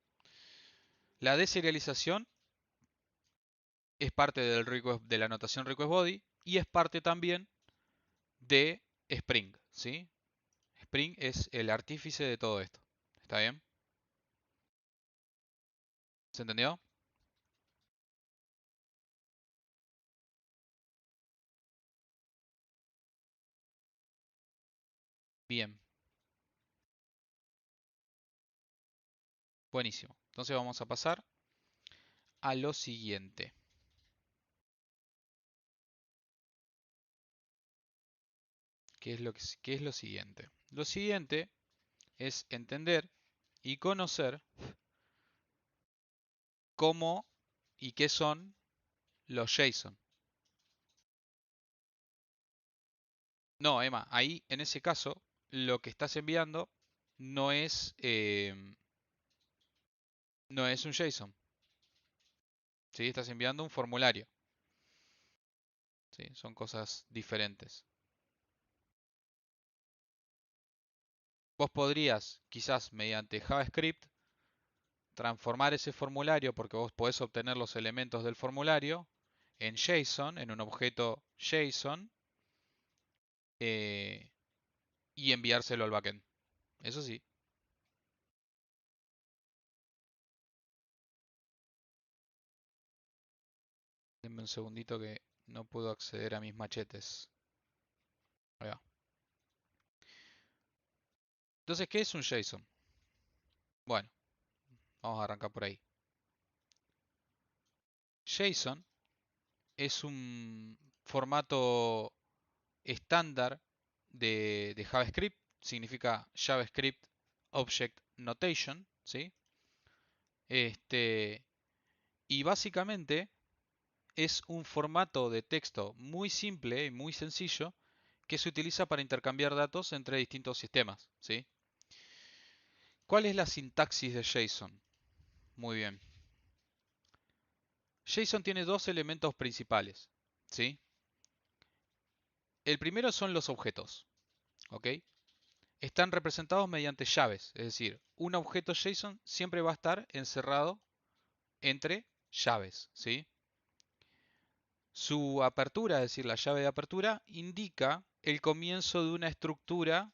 La deserialización es parte de la notación request body y es parte también de Spring, ¿sí? Spring es el artífice de todo esto. ¿Está bien? ¿Se entendió? Bien. Buenísimo. Entonces vamos a pasar a lo siguiente. ¿Qué es lo siguiente? Lo siguiente es entender y conocer cómo y qué son los JSON. No, Emma, ahí en ese caso lo que estás enviando no es, no es un JSON. ¿Sí? Estás enviando un formulario. ¿Sí? Son cosas diferentes. Vos podrías, quizás mediante JavaScript, transformar ese formulario, porque vos podés obtener los elementos del formulario, en JSON, en un objeto JSON, y enviárselo al backend. Eso sí. Denme un segundito que no puedo acceder a mis machetes. Ahí va. Entonces, ¿qué es un JSON? Bueno, vamos a arrancar por ahí. JSON es un formato estándar de JavaScript. Significa JavaScript Object Notation, ¿sí? Y básicamente es un formato de texto muy simple y muy sencillo que se utiliza para intercambiar datos entre distintos sistemas, ¿sí? ¿Cuál es la sintaxis de JSON? Muy bien. JSON tiene dos elementos principales, ¿sí? El primero son los objetos, ¿ok? Están representados mediante llaves, es decir, un objeto JSON siempre va a estar encerrado entre llaves, ¿sí? Su apertura, es decir, la llave de apertura, indica el comienzo de una estructura,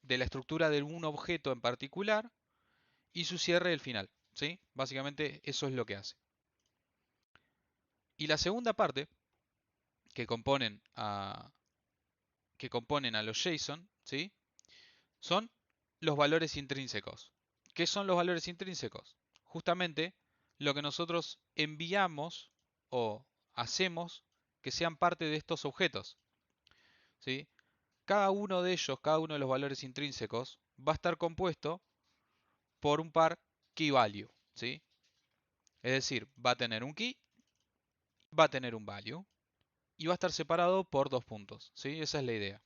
de la estructura de un objeto en particular, y su cierre el final, ¿sí? Básicamente eso es lo que hace. Y la segunda parte, que componen a los JSON, ¿sí? Son los valores intrínsecos. ¿Qué son los valores intrínsecos? Justamente lo que nosotros enviamos o hacemos que sean parte de estos objetos, ¿sí? Cada uno de ellos, cada uno de los valores intrínsecos, va a estar compuesto por un par key value, ¿sí? Es decir, va a tener un key, va a tener un value y va a estar separado por dos puntos, ¿sí? Esa es la idea.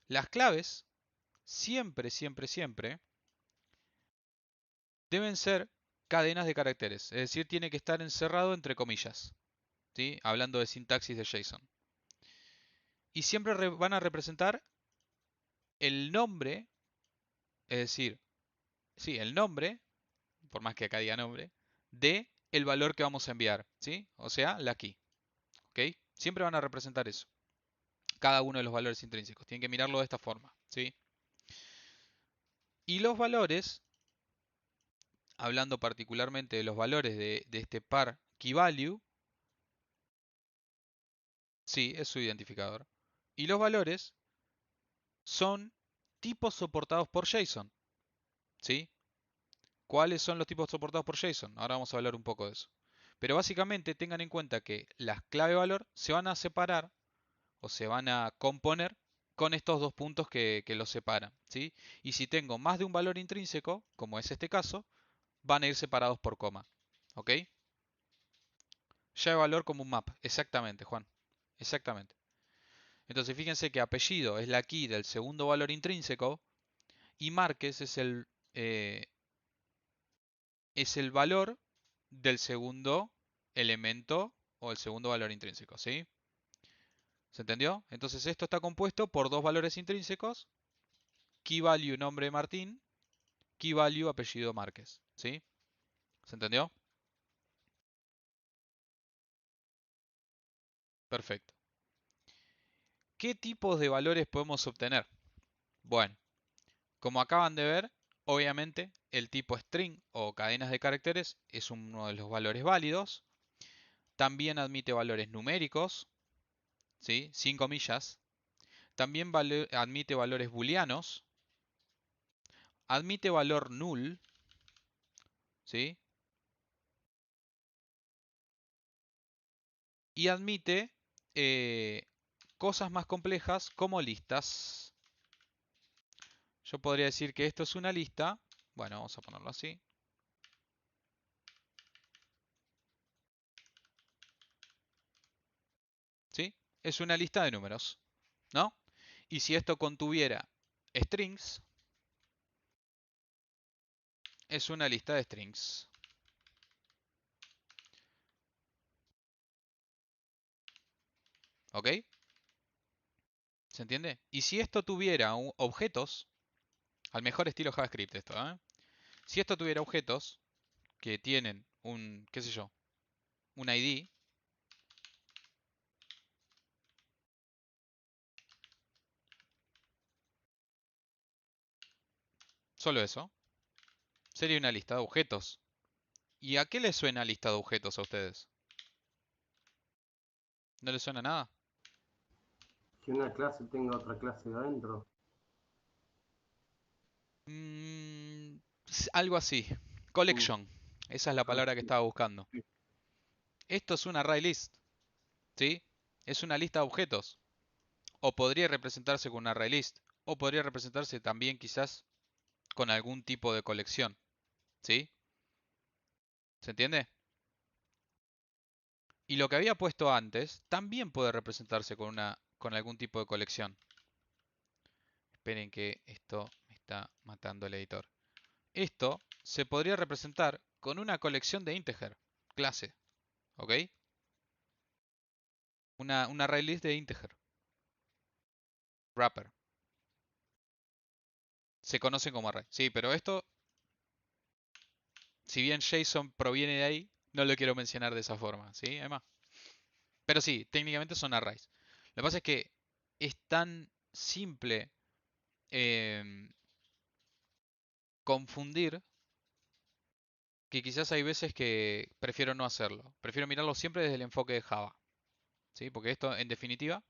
Las claves siempre, siempre, siempre deben ser cadenas de caracteres, es decir, tiene que estar encerrado entre comillas, ¿sí? Hablando de sintaxis de JSON. Y siempre van a representar el nombre, es decir, sí, el nombre, por más que acá diga nombre, de el valor que vamos a enviar, ¿sí? O sea, la key, ¿ok? Siempre van a representar eso, cada uno de los valores intrínsecos. Tienen que mirarlo de esta forma, ¿sí? Y los valores, hablando particularmente de los valores de este par key value, sí, es su identificador. Y los valores son tipos soportados por JSON, ¿sí? ¿Cuáles son los tipos soportados por JSON? Ahora vamos a hablar un poco de eso. Pero básicamente tengan en cuenta que las clave valor se van a separar o se van a componer con estos dos puntos que los separan, ¿sí? Y si tengo más de un valor intrínseco, como es este caso, van a ir separados por coma, ¿ok? Llave valor como un map, exactamente, Juan, exactamente. Entonces fíjense que apellido es la key del segundo valor intrínseco y Márquez es el valor del segundo elemento o el segundo valor intrínseco, ¿sí? ¿Se entendió? Entonces esto está compuesto por dos valores intrínsecos, key value nombre Martín, key value apellido Márquez, ¿sí? ¿Se entendió? Perfecto. ¿Qué tipos de valores podemos obtener? Bueno, como acaban de ver, obviamente el tipo string o cadenas de caracteres es uno de los valores válidos. También admite valores numéricos, ¿sí? Sin comillas. También admite valores booleanos. Admite valor null, ¿sí? Y admite cosas más complejas como listas. Yo podría decir que esto es una lista. Bueno, vamos a ponerlo así. ¿Sí? Es una lista de números, ¿no? Y si esto contuviera strings, es una lista de strings. ¿Ok? ¿Se entiende? Y si esto tuviera objetos, al mejor estilo JavaScript esto, ¿eh? Si esto tuviera objetos que tienen un, qué sé yo, un ID, solo eso, sería una lista de objetos. ¿Y a qué les suena lista de objetos a ustedes? ¿No les suena nada? Que una clase tenga otra clase adentro. Algo así. Collection. Esa es la palabra que estaba buscando. Esto es un array list, ¿sí? Es una lista de objetos. O podría representarse con un array list. O podría representarse también quizás con algún tipo de colección, ¿sí? ¿Se entiende? Y lo que había puesto antes también puede representarse con algún tipo de colección. Esperen que esto me está matando el editor. Esto se podría representar con una colección de integer, clase, ¿ok? Una array list de integer, wrapper. Se conoce como array. Sí, pero esto, si bien JSON proviene de ahí, no lo quiero mencionar de esa forma, ¿sí, Emma? Pero sí, técnicamente son arrays. Lo que pasa es que es tan simple confundir que quizás hay veces que prefiero no hacerlo. Prefiero mirarlo siempre desde el enfoque de Java, ¿sí? Porque esto, en definitiva,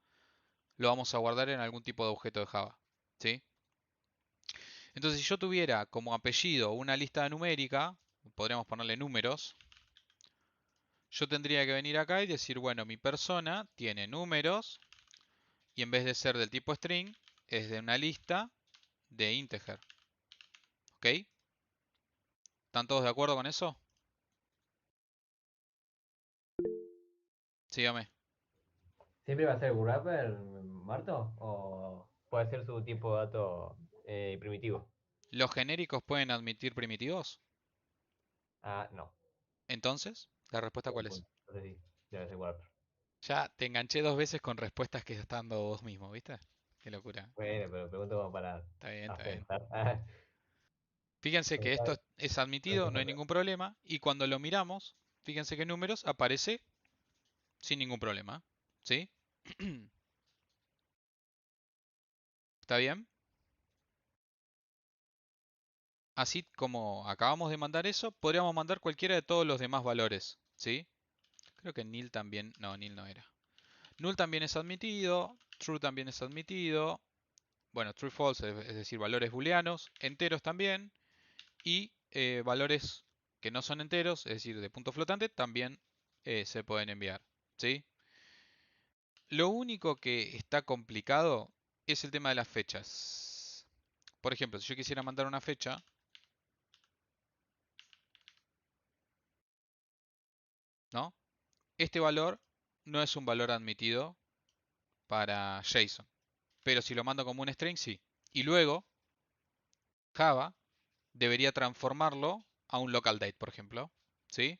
lo vamos a guardar en algún tipo de objeto de Java, ¿sí? Entonces, si yo tuviera como apellido una lista numérica, podríamos ponerle números, yo tendría que venir acá y decir, bueno, mi persona tiene números y en vez de ser del tipo string, es de una lista de integer. ¿Ok? ¿Están todos de acuerdo con eso? Sígame. ¿Siempre va a ser wrapper, Marto? ¿O puede ser su tipo de dato primitivo? ¿Los genéricos pueden admitir primitivos? Ah, no. Entonces, ¿la respuesta cuál es? Entonces sí, debe ser wrapper. Ya te enganché dos veces con respuestas que estás dando vos mismo, ¿viste? Qué locura. Bueno, pero pregunto como para Está bien, está bien. asentar. Fíjense que esto Porque es admitido, no hay ningún problema. Y cuando lo miramos, fíjense que números aparece sin ningún problema. ¿Sí? ¿Está bien? Así como acabamos de mandar eso, podríamos mandar cualquiera de todos los demás valores. ¿Sí? Creo que nil también... No, nil no era. Null también es admitido. True también es admitido. Bueno, true false, es decir, valores booleanos. Enteros también. Y valores que no son enteros, es decir, de punto flotante, también se pueden enviar. ¿Sí? Lo único que está complicado es el tema de las fechas. Por ejemplo, si yo quisiera mandar una fecha, ¿no? Este valor no es un valor admitido para JSON. Pero si lo mando como un string, sí. Y luego, Java debería transformarlo a un local date, por ejemplo. ¿Sí?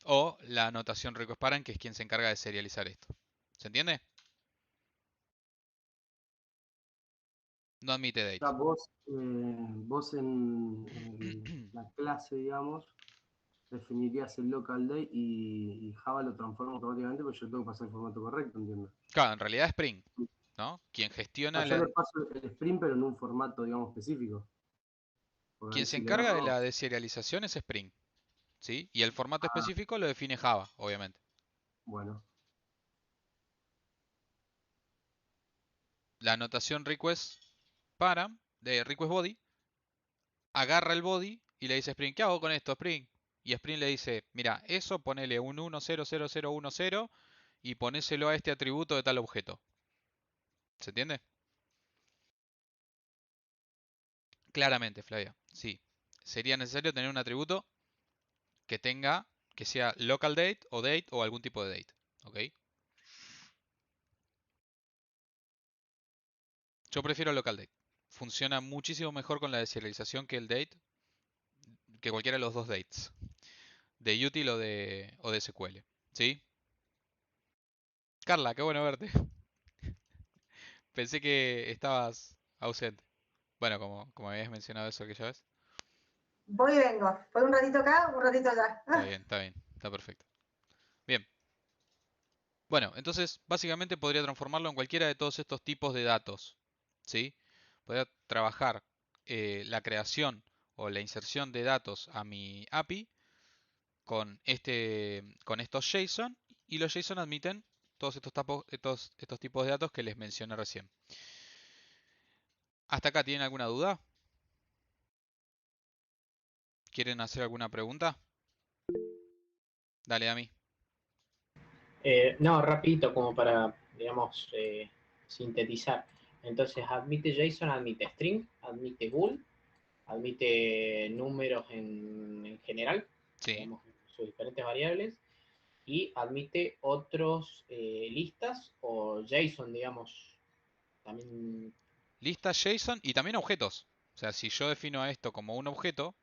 O la notación request parent, que es quien se encarga de serializar esto. ¿Se entiende? No admite O date. sea, vos en la clase, digamos, definirías el local date y Java lo transforma automáticamente porque yo tengo que pasar el formato correcto, entiendo. Claro, en realidad Spring, ¿no? Quien O gestiona sea, yo le paso el sprint, pero en un formato, digamos, específico. Porque ahí quien se si le encarga de erro, la deserialización es Spring, ¿sí? Y el formato específico lo define Java, obviamente. bueno, La anotación request de request body, agarra el body y le dice a Spring, ¿qué hago con esto, Spring? Y Spring le dice, mira, eso ponele un 100010 y ponéselo a este atributo de tal objeto. ¿Se entiende? Claramente, Flavia, sí. Sería necesario tener un atributo que tenga, que sea local date o algún tipo de date. ¿Ok? Yo prefiero local date. Funciona muchísimo mejor con la deserialización que el date, que cualquiera de los dos dates. De util o de SQL. ¿Sí? Carla, qué bueno verte. Pensé que estabas ausente. Bueno, como habías mencionado eso aquella vez. Voy y vengo. Por un ratito acá, un ratito allá. Está bien, está perfecto. Bien. Bueno, entonces básicamente podría transformarlo en cualquiera de todos estos tipos de datos. ¿Sí? Podría trabajar la creación o la inserción de datos a mi API con estos JSON, y los JSON admiten todos estos tipos de datos que les mencioné recién. ¿Hasta acá tienen alguna duda? ¿Quieren hacer alguna pregunta? Dale a mí. No, rapidito, como para, digamos, sintetizar. Entonces, admite JSON, admite string, admite bool, admite números en general, Sí. digamos, sus diferentes variables, y admite otros listas o JSON, digamos, también. Listas JSON y también objetos. O sea, si yo defino a esto como un objeto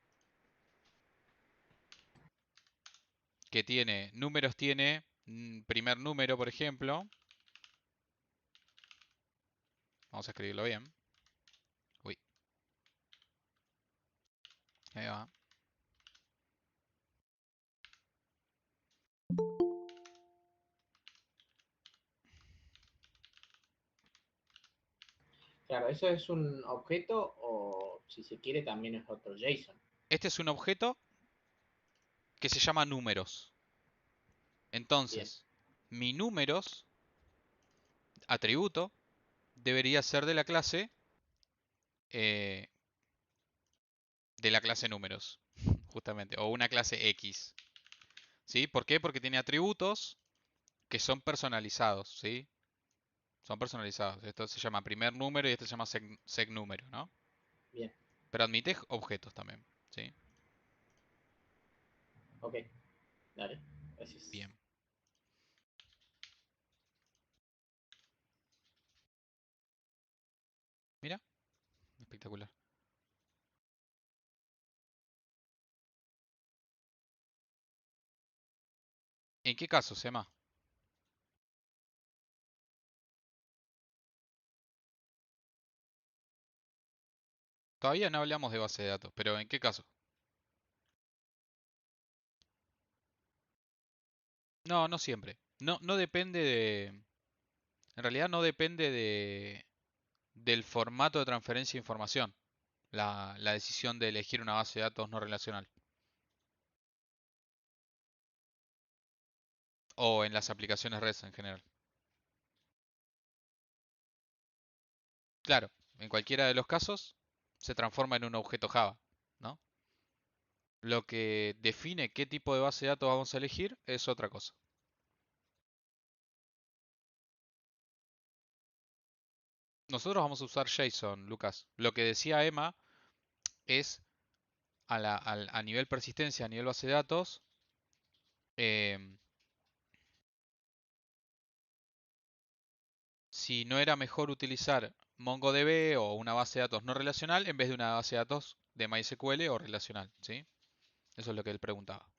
que tiene números, tiene primer número, por ejemplo. Vamos a escribirlo bien. Uy, ahí va. Claro, eso es un objeto o, si se quiere, también es otro JSON. Este es un objeto que se llama números. Bien, Entonces, mi números, atributo, debería ser eh, de la clase números, justamente, o una clase X. ¿Sí? ¿Por qué? Porque tiene atributos que son personalizados, ¿sí? Son personalizados. Esto se llama primer número y este se llama segnúmero, ¿no? bien, Pero admite objetos también, ¿sí? ok, dale, gracias. Bien. Mira, espectacular. ¿En qué caso, Sema? Todavía no hablamos de base de datos, pero ¿en qué caso? No, no siempre. No depende de... En realidad no depende del formato de transferencia de información, la decisión de elegir una base de datos no relacional. O en las aplicaciones REST en general. Claro, en cualquiera de los casos se transforma en un objeto Java, ¿no? Lo que define qué tipo de base de datos vamos a elegir es otra cosa. Nosotros vamos a usar JSON, Lucas. Lo que decía Emma es a nivel persistencia, a nivel base de datos, em, si no era mejor utilizar MongoDB o una base de datos no relacional en vez de una base de datos de MySQL o relacional, ¿sí? Eso es lo que él preguntaba.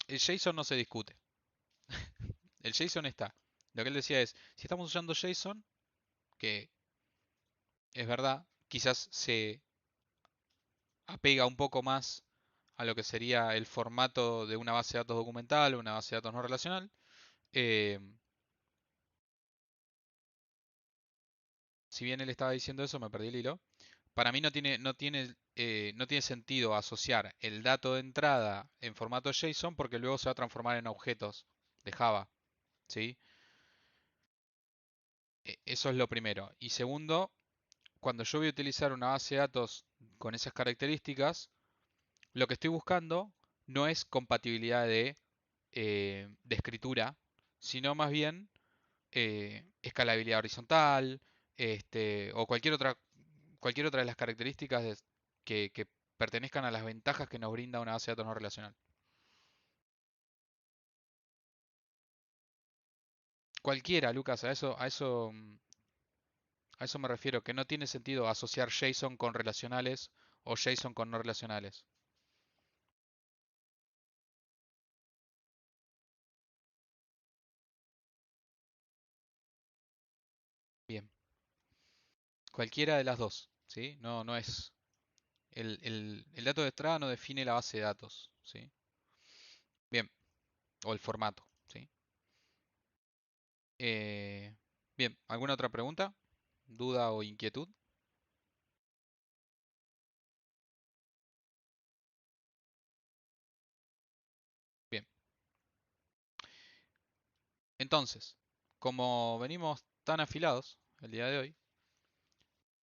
El JSON no se discute. El JSON está. Lo que él decía es, si estamos usando JSON, que es verdad, quizás se apega un poco más a lo que sería el formato de una base de datos documental o una base de datos no relacional. Si bien él estaba diciendo eso, me perdí el hilo. Para mí no tiene sentido asociar el dato de entrada en formato JSON porque luego se va a transformar en objetos de Java. ¿Sí? Eso es lo primero. Y segundo, cuando yo voy a utilizar una base de datos con esas características, lo que estoy buscando no es compatibilidad de escritura, sino más bien escalabilidad horizontal, o cualquier otra de las características que pertenezcan a las ventajas que nos brinda una base de datos no relacional. Cualquiera, Lucas, a eso me refiero, que no tiene sentido asociar JSON con relacionales o JSON con no relacionales. Bien, cualquiera de las dos, ¿sí? No es. El dato de entrada no define la base de datos, ¿sí? Bien, o el formato, ¿sí? Bien, ¿alguna otra pregunta? ¿Duda o inquietud? Bien. Entonces, como venimos tan afilados el día de hoy,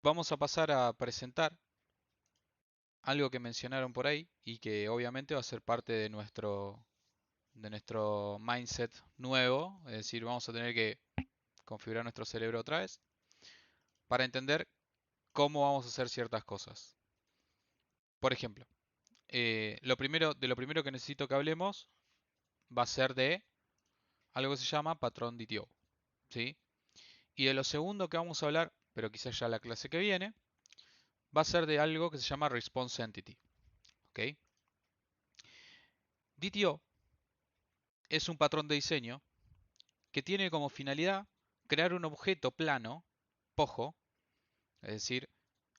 vamos a pasar a presentar algo que mencionaron por ahí y que obviamente va a ser parte de nuestro mindset nuevo, es decir, vamos a tener que configurar nuestro cerebro otra vez para entender cómo vamos a hacer ciertas cosas. Por ejemplo, lo primero que necesito que hablemos va a ser de algo que se llama patrón DTO, ¿sí? Y de lo segundo que vamos a hablar, pero quizás ya la clase que viene, va a ser de algo que se llama Response Entity, ¿ok? DTO es un patrón de diseño que tiene como finalidad crear un objeto plano, POJO, es decir,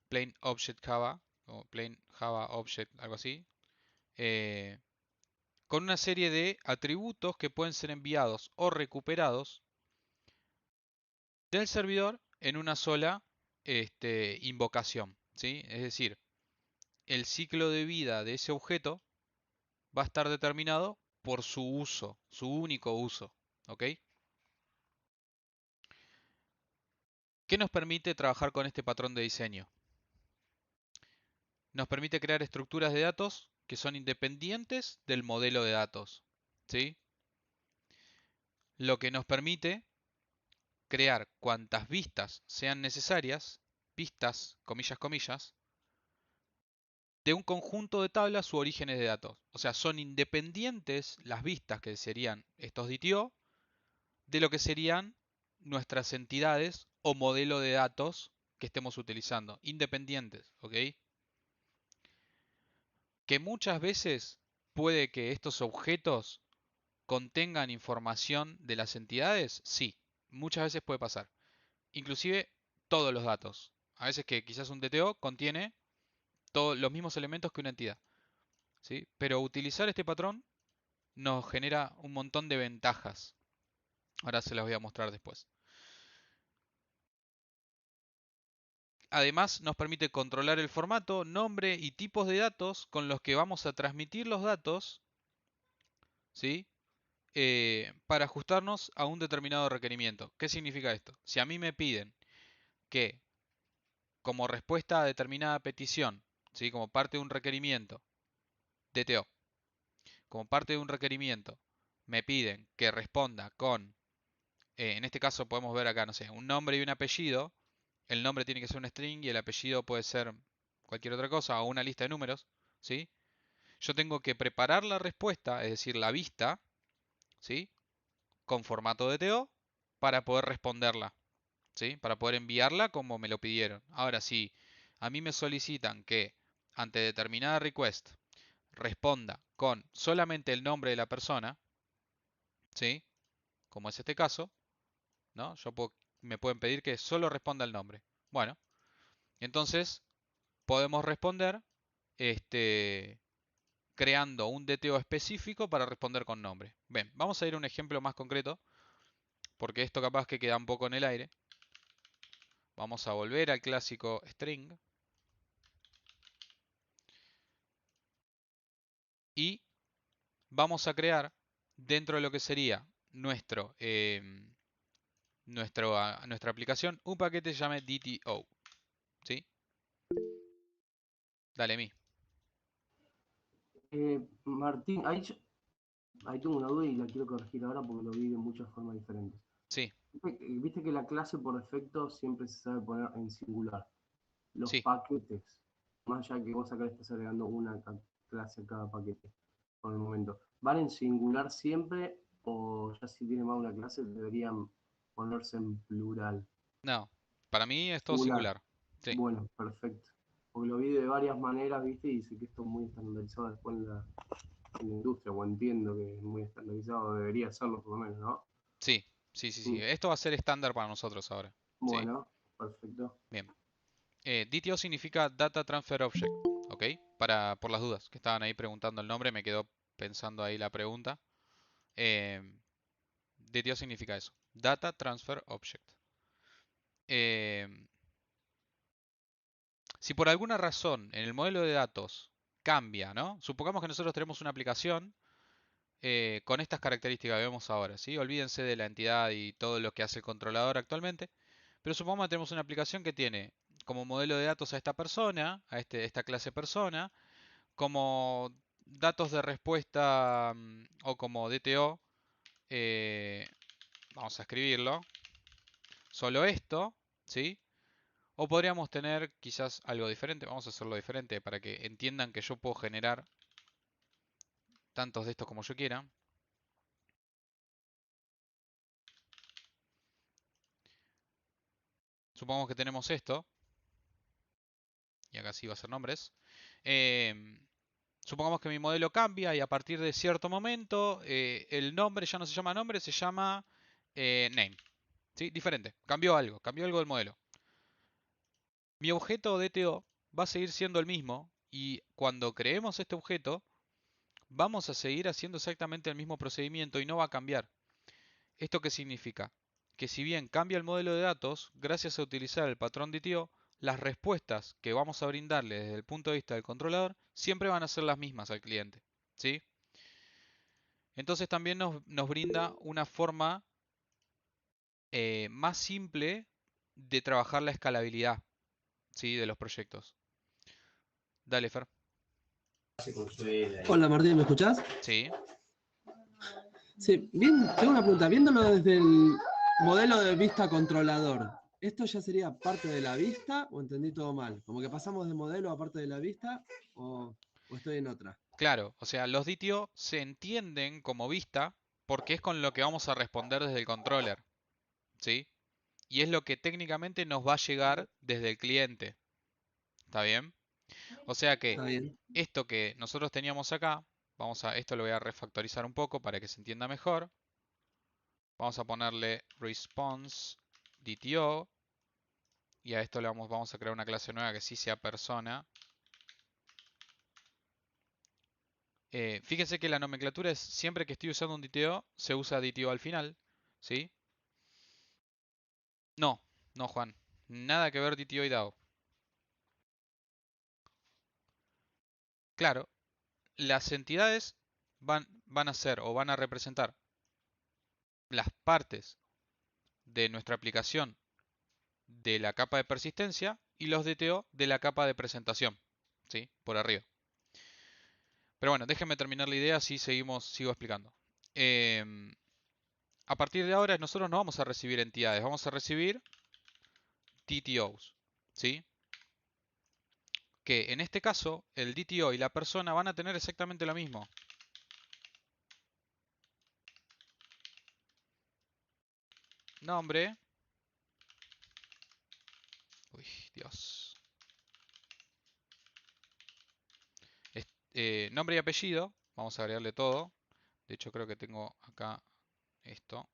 Plain Object Java, o Plain Java Object, algo así, con una serie de atributos que pueden ser enviados o recuperados del servidor en una sola invocación, ¿sí? Es decir, el ciclo de vida de ese objeto va a estar determinado por su uso, su único uso, ¿ok? ¿Qué nos permite trabajar con este patrón de diseño? Nos permite crear estructuras de datos que son independientes del modelo de datos, ¿sí? Lo que nos permite crear cuantas vistas sean necesarias, vistas, comillas, comillas, de un conjunto de tablas u orígenes de datos. O sea, son independientes las vistas que serían estos DTO de lo que serían nuestras entidades o modelo de datos que estemos utilizando, independientes, ¿ok? Que muchas veces puede que estos objetos contengan información de las entidades, sí, muchas veces puede pasar. Inclusive todos los datos. A veces que quizás un DTO contiene todos los mismos elementos que una entidad, ¿sí? Pero utilizar este patrón nos genera un montón de ventajas. Ahora se las voy a mostrar después. Además, nos permite controlar el formato, nombre y tipos de datos con los que vamos a transmitir los datos, ¿sí? Para ajustarnos a un determinado requerimiento. ¿Qué significa esto? Si a mí me piden que, como respuesta a determinada petición, ¿sí? Como parte de un requerimiento, DTO, como parte de un requerimiento, me piden que responda con, en este caso podemos ver acá, no sé, un nombre y un apellido. El nombre tiene que ser un string y el apellido puede ser cualquier otra cosa o una lista de números, ¿sí? Yo tengo que preparar la respuesta, es decir, la vista, ¿sí? Con formato DTO para poder responderla, ¿sí? Para poder enviarla como me lo pidieron. Ahora, si a mí me solicitan que ante determinada request responda con solamente el nombre de la persona, ¿sí? Como es este caso, ¿no? Me pueden pedir que solo responda el nombre. Bueno, entonces podemos responder creando un DTO específico para responder con nombre. Bien, vamos a ir a un ejemplo más concreto, porque esto capaz que queda un poco en el aire. Vamos a volver al clásico string. Y vamos a crear dentro de lo que sería nuestra aplicación un paquete que se llame DTO. ¿Sí? Dale, Mi. Martín, ahí tengo una duda y la quiero corregir ahora porque lo vi de muchas formas diferentes. Sí, Viste que la clase por defecto siempre se sabe poner en singular. Los sí. paquetes, más allá que vos acá le estás agregando una clase a cada paquete por el momento, ¿van en singular siempre o ya si tiene más una clase deberían ponerse en plural? No, para mí es todo Singular. singular. Sí, Bueno, perfecto. Porque lo vi de varias maneras, ¿viste? Y sé que esto es muy estandarizado después en la industria, o entiendo que es muy estandarizado, debería serlo por lo menos, ¿no? sí, sí, sí, sí. Esto va a ser estándar para nosotros ahora. Sí, Bueno, perfecto. bien. DTO significa Data Transfer Object, ¿ok? Por las dudas, que estaban ahí preguntando el nombre, me quedó pensando ahí la pregunta. DTO significa eso, Data Transfer Object. Si por alguna razón en el modelo de datos cambia, ¿no? Supongamos que nosotros tenemos una aplicación con estas características que vemos ahora, ¿sí? Olvídense de la entidad y todo lo que hace el controlador actualmente, pero supongamos que tenemos una aplicación que tiene como modelo de datos a esta persona, esta clase persona, como datos de respuesta o como DTO, vamos a escribirlo, solo esto, ¿sí? O podríamos tener quizás algo diferente, vamos a hacerlo diferente para que entiendan que yo puedo generar tantos de estos como yo quiera. Supongamos que tenemos esto, y acá sí va a ser nombres. Supongamos que mi modelo cambia y a partir de cierto momento el nombre ya no se llama nombre, se llama name. ¿Sí? Diferente, cambió algo del modelo. Mi objeto DTO va a seguir siendo el mismo y cuando creemos este objeto vamos a seguir haciendo exactamente el mismo procedimiento y no va a cambiar. ¿Esto qué significa? Que si bien cambia el modelo de datos, gracias a utilizar el patrón DTO, las respuestas que vamos a brindarle desde el punto de vista del controlador siempre van a ser las mismas al cliente. ¿Sí? Entonces también nos brinda una forma más simple de trabajar la escalabilidad, ¿sí? De los proyectos. Dale, Fer. Hola Martín, ¿me escuchás? Sí. Sí, bien, tengo una pregunta. Viéndolo desde el modelo de vista controlador, ¿esto ya sería parte de la vista o entendí todo mal? ¿Como que pasamos de modelo a parte de la vista o estoy en otra? Claro, o sea, los DTO se entienden como vista porque es con lo que vamos a responder desde el controller, ¿sí? Y es lo que técnicamente nos va a llegar desde el cliente. ¿Está bien? O sea que ¿Está bien? esto que nosotros teníamos acá, esto lo voy a refactorizar un poco para que se entienda mejor. Vamos a ponerle response DTO y a esto vamos a crear una clase nueva que sí sea persona. Fíjense que la nomenclatura es siempre que estoy usando un DTO, se usa DTO al final, ¿sí? No, no, Juan. Nada que ver DTO y DAO. Claro, las entidades van a ser o van a representar las partes de nuestra aplicación de la capa de persistencia y los DTO de la capa de presentación, ¿sí? Por arriba. Pero bueno, déjenme terminar la idea, así sigo explicando. A partir de ahora nosotros no vamos a recibir entidades, vamos a recibir DTOs, ¿sí? Que en este caso el DTO y la persona van a tener exactamente lo mismo. Nombre. Uy, Dios. Nombre y apellido, Vamos a agregarle todo. De hecho, creo que tengo acá esto.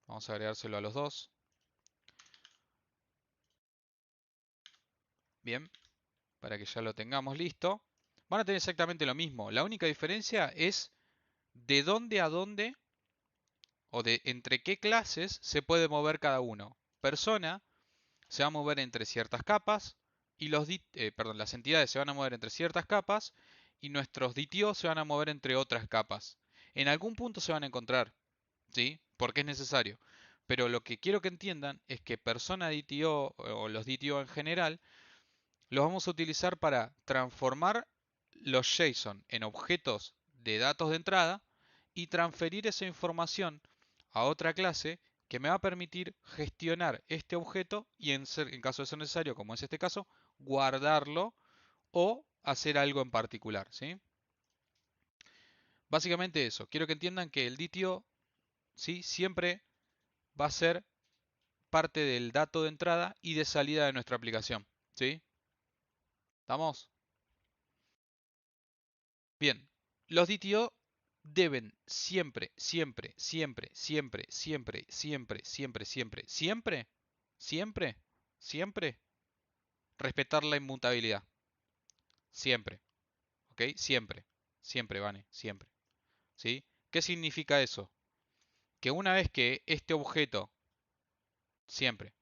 Vamos a agregárselo a los dos. Bien, para que ya lo tengamos listo. Van a tener exactamente lo mismo. La única diferencia es de dónde a dónde o de entre qué clases se puede mover cada uno. Persona se va a mover entre ciertas capas y las entidades se van a mover entre ciertas capas y nuestros DTO se van a mover entre otras capas. En algún punto se van a encontrar, ¿sí? Porque es necesario. Pero lo que quiero que entiendan es que persona DTO o los DTO en general los vamos a utilizar para transformar los JSON en objetos de datos de entrada y transferir esa información a otra clase que me va a permitir gestionar este objeto y en caso de ser necesario, como es este caso, guardarlo o hacer algo en particular, ¿sí? Básicamente eso. Quiero que entiendan que el DTO, ¿sí?, siempre va a ser parte del dato de entrada y de salida de nuestra aplicación, ¿sí? ¿Estamos? Bien, los DTO deben siempre, siempre, siempre, siempre, siempre, siempre, siempre, siempre, siempre, siempre, siempre respetar la inmutabilidad. Siempre, ¿ok? Siempre, siempre, Vane, siempre. ¿Sí? ¿Qué significa eso? Que una vez que este objeto, siempre,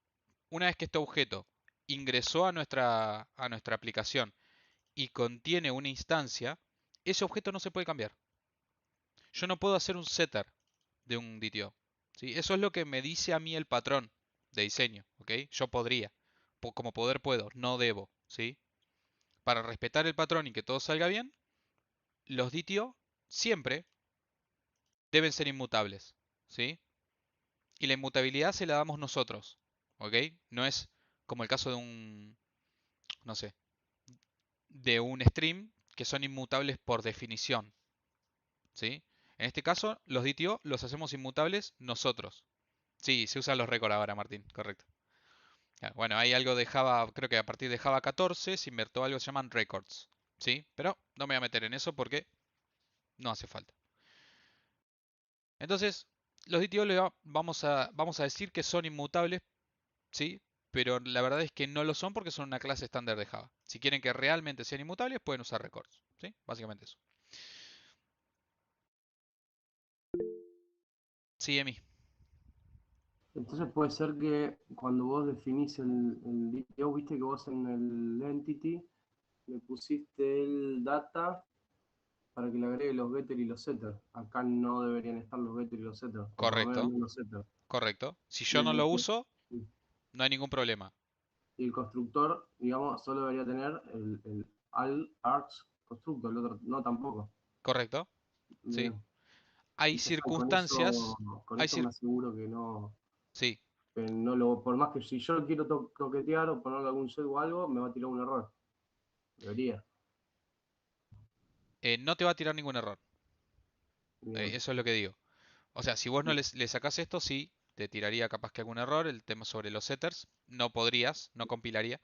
una vez que este objeto ingresó a nuestra aplicación y contiene una instancia, ese objeto no se puede cambiar. Yo no puedo hacer un setter de un DTO, ¿sí? Eso es lo que me dice a mí el patrón de diseño, ¿ok? Yo podría, como poder puedo, no debo, ¿sí? Para respetar el patrón y que todo salga bien, los DTO siempre deben ser inmutables, ¿sí? Y la inmutabilidad se la damos nosotros, ¿ok? No es como el caso de un, no sé, de un stream que son inmutables por definición, ¿sí? En este caso, los DTO los hacemos inmutables nosotros. Sí, se usan los récords ahora, Martín, correcto. Bueno, hay algo de Java, creo que a partir de Java 14 se inventó algo que se llaman records, ¿sí? Pero no me voy a meter en eso porque no hace falta. Entonces, los DTO vamos a decir que son inmutables, ¿sí? Pero la verdad es que no lo son porque son una clase estándar de Java. Si quieren que realmente sean inmutables, pueden usar records, ¿sí? Básicamente eso. Sí, Emi. Entonces puede ser que cuando vos definís el DTO, viste que vos en el entity le pusiste el data para que le agregue los getter y los setter. Acá no deberían estar los getter y los setter, o por lo menos Correcto, no los setter. correcto. Si Y yo no lo uso, no hay ningún problema. el constructor, digamos, solo debería tener el all arts constructor, el otro no tampoco. Correcto, sí. Bien. Hay Y ya está, circunstancias, con eso me aseguro que no, sí. por más que si yo lo quiero toquetear o ponerle algún set o algo, me va a tirar un error. Debería. No te va a tirar ningún error. Bien. Eso es lo que digo. O sea, si vos no le sacás esto, sí, te tiraría capaz que algún error. El tema sobre los setters, no podrías, no compilaría.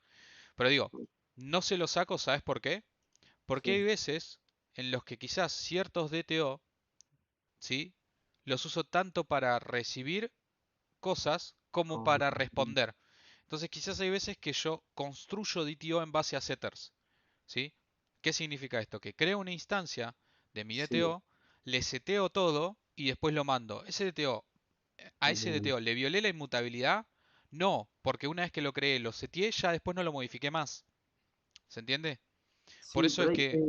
Pero digo, no se lo saco, ¿sabes por qué? Porque hay Sí. veces en los que quizás ciertos DTO, ¿sí?, los uso tanto para recibir cosas como Como para responder. Entonces quizás hay veces que yo construyo DTO en base a setters, ¿sí? ¿Qué significa esto? Que creo una instancia de mi sí, DTO, le seteo todo y después lo mando. A ese bien. DTO, ¿le violé la inmutabilidad? No, porque una vez que lo creé, lo seteé, ya después no lo modifiqué más. ¿Se entiende? Por Sí, eso pero es hay, que...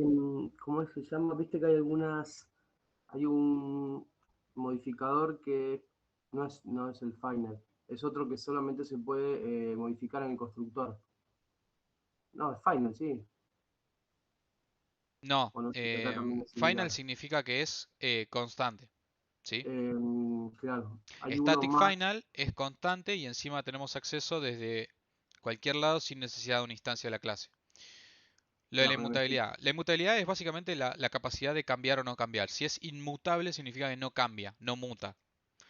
¿cómo se llama? Viste que hay un modificador que no es el final, es otro que solamente se puede modificar en el constructor. No, es final, sí. No, O no sé si acá también es final similar. significa que es constante, ¿sí? Claro, hay uno Static más. final es constante y encima tenemos acceso desde cualquier lado sin necesidad de una instancia de la clase. Lo de la Claro, pero inmutabilidad. La inmutabilidad es básicamente la capacidad de cambiar o no cambiar. Si es inmutable significa que no cambia, no muta.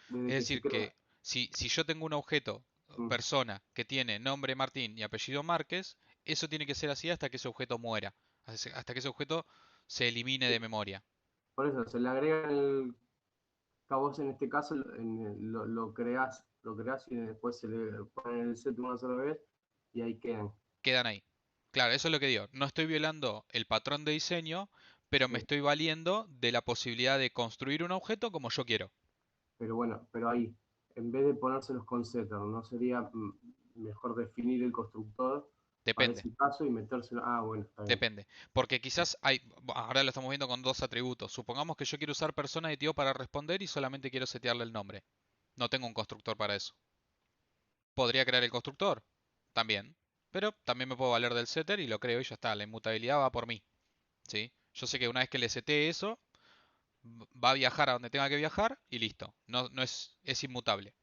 desde Es que se decir, crea. que si yo tengo un objeto, Mm, persona, que tiene nombre Martín y apellido Márquez, eso tiene que ser así hasta que ese objeto muera. Hasta que ese objeto se elimine de memoria. Por eso, se le agrega que a vos en este caso lo creás y después se le pone el set una sola vez y ahí quedan. Quedan ahí. Claro, eso es lo que digo. No estoy violando el patrón de diseño, pero me Sí. estoy valiendo de la posibilidad de construir un objeto como yo quiero. Pero bueno, pero ahí, en vez de ponérselos con setter, ¿no sería mejor definir el constructor para Depende. ese caso y metérselo? Ah, bueno, está bien. Depende. Porque quizás hay, ahora lo estamos viendo con dos atributos. Supongamos que yo quiero usar persona de tío para responder y solamente quiero setearle el nombre. No tengo un constructor para eso. ¿Podría crear el constructor? También. Pero también me puedo valer del setter y lo creo y ya está. La inmutabilidad va por mí. ¿Sí? Yo sé que una vez que le setee eso, va a viajar a donde tenga que viajar y listo. No es inmutable.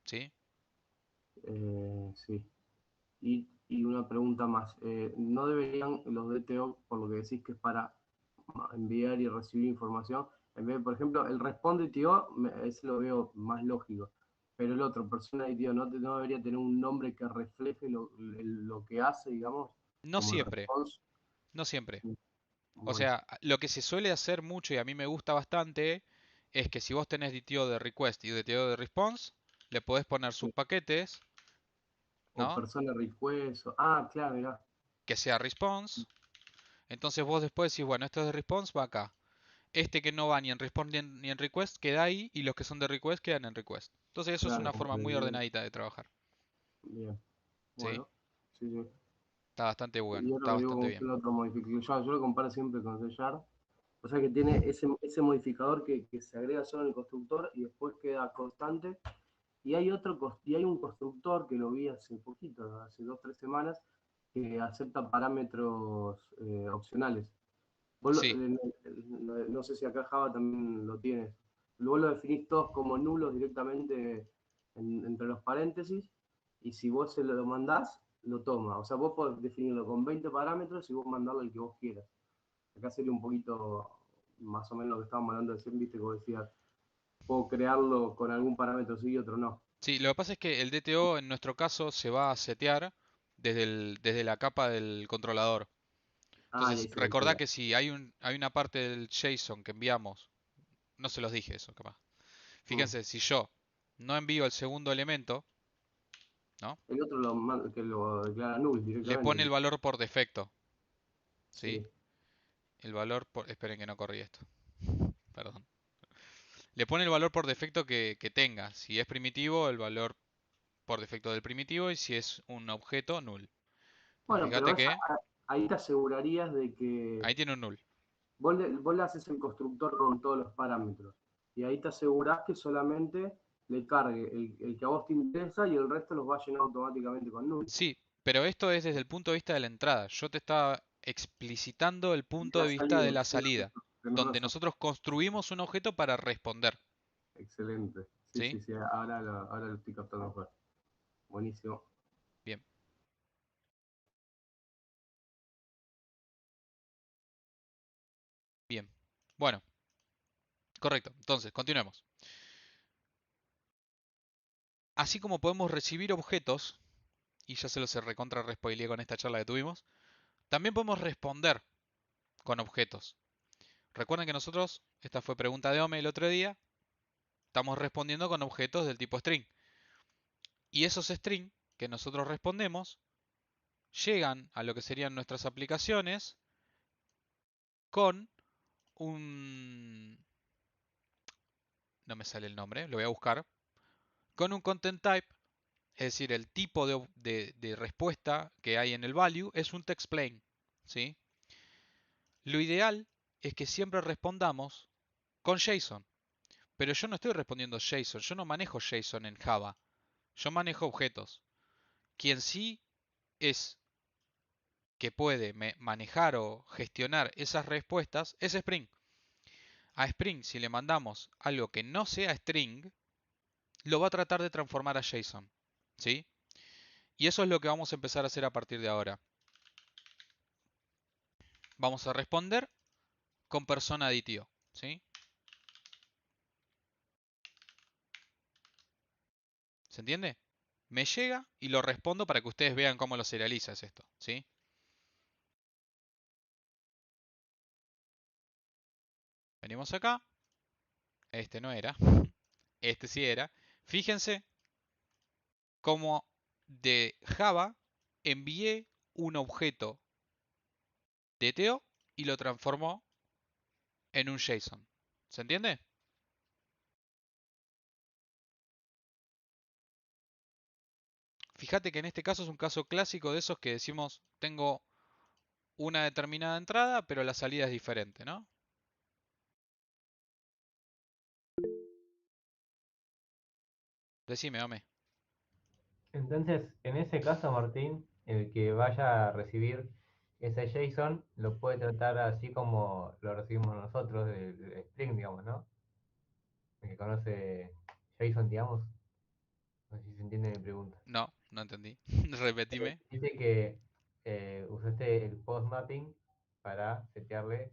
¿Sí? Sí. Y una pregunta más. ¿No deberían los DTO, por lo que decís que es para enviar y recibir información, en vez de, por ejemplo, el responde TO, ese lo veo más lógico, pero el otro, persona de TO, no debería tener un nombre que refleje lo que hace, digamos, No como el siempre. response? No siempre. O Bueno, sea, lo que se suele hacer mucho y a mí me gusta bastante es que si vos tenés DTO de request y DTO de response, le podés poner sí. subpaquetes, O ¿no? persona request, ah, claro, mirá. Que sea response. Entonces vos después decís, bueno, esto es de response, va acá. Este que no va ni en response ni en request queda ahí y los que son de request quedan en request. Entonces eso es Claro, una como forma muy ordenadita de trabajar. bien, ¿Sí? bueno, sí, sí. Está bastante bueno, Y está otro, digo, bastante con bien. qué otro modificador. Yo lo comparo siempre con C Sharp. O sea que tiene ese modificador que se agrega solo en el constructor y después queda constante. Y hay y hay un constructor que lo vi hace poquito, hace 2 o 3 semanas, que acepta parámetros opcionales. Sí, No sé si acá Java también lo tienes. Vos lo definís todos como nulos directamente entre los paréntesis y si vos se lo mandás, lo toma. O sea, vos podés definirlo con 20 parámetros y vos mandarlo el que vos quieras. Acá sería un poquito más o menos lo que estábamos hablando de viste, que vos decías, puedo crearlo con algún parámetro sí y otro no. sí, lo que pasa es que el DTO en nuestro caso se va a setear desde la capa del controlador. Ah, y Entonces, ahí se recordá calcula. que si hay una parte del JSON que enviamos, no se los dije eso, capaz. Mm. Fíjense, si yo no envío el segundo elemento, ¿no? El otro que lo declara null Le pone el directamente. valor por defecto, ¿sí? Sí. El valor por... Esperen que no corrí esto. Perdón. Le pone el valor por defecto que tenga. Si es primitivo, el valor por defecto del primitivo y si es un objeto, null. Pues Bueno, pero fíjate que ahí te asegurarías de que ahí tiene un null. vos le haces el constructor con todos los parámetros. Y ahí te asegurás que solamente le cargue el que a vos te interesa y el resto los va a llenar automáticamente con null. Sí, pero esto es desde el punto de vista de la entrada. Yo te estaba explicitando el De punto la de vista de salida, la sí, salida, que no lo donde sabes. nosotros construimos un objeto para responder. Excelente. Sí, ¿Sí? sí, sí, ahora lo estoy captando mejor. Buenísimo. Bien. Bien. Bueno, correcto. Entonces, continuemos. Así como podemos recibir objetos, y ya se los recontra respoileé con esta charla que tuvimos, también podemos responder con objetos. Recuerden que nosotros, esta fue pregunta de Ome el otro día, estamos respondiendo con objetos del tipo string. Y esos string que nosotros respondemos llegan a lo que serían nuestras aplicaciones con un... no me sale el nombre, lo voy a buscar. Con un content type, es decir, el tipo de respuesta que hay en el value es un text plain. ¿Sí? Lo ideal es que siempre respondamos con JSON. Pero yo no estoy respondiendo JSON, yo no manejo JSON en Java. Yo manejo objetos. Quien sí es que puede manejar o gestionar esas respuestas es Spring. A Spring, si le mandamos algo que no sea string, lo va a tratar de transformar a JSON. ¿Sí? Y eso es lo que vamos a empezar a hacer a partir de ahora. Vamos a responder con persona aditivo. ¿Sí? ¿Se entiende? Me llega y lo respondo para que ustedes vean cómo lo serializa esto. ¿Sí? Venimos acá. Este no era. Este sí era. Fíjense cómo de Java envié un objeto DTO y lo transformó en un JSON. ¿Se entiende? Fíjate que en este caso es un caso clásico de esos que decimos, tengo una determinada entrada, pero la salida es diferente, ¿no? Decime, Ome. Entonces, en ese caso, Martín, el que vaya a recibir ese JSON lo puede tratar así como lo recibimos nosotros del Spring, digamos, ¿no? El que conoce JSON, digamos. No sé si se entiende mi pregunta. No, no entendí. Repetime. Dice que usaste el post mapping para setearle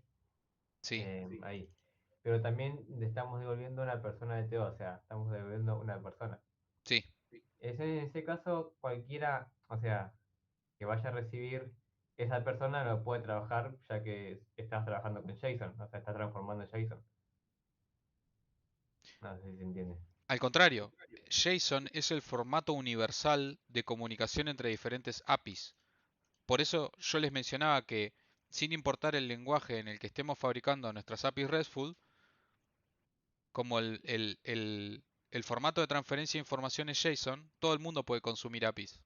Sí, ahí. Pero también le estamos devolviendo una persona de TO, o sea, estamos devolviendo una persona. sí. En ese caso, cualquiera, o sea, que vaya a recibir esa persona lo puede trabajar ya que estás trabajando con JSON, o sea, estás transformando JSON. No sé si se entiende. Al contrario, JSON es el formato universal de comunicación entre diferentes APIs. Por eso yo les mencionaba que, sin importar el lenguaje en el que estemos fabricando nuestras APIs RESTful, como el formato de transferencia de información es JSON, todo el mundo puede consumir APIs.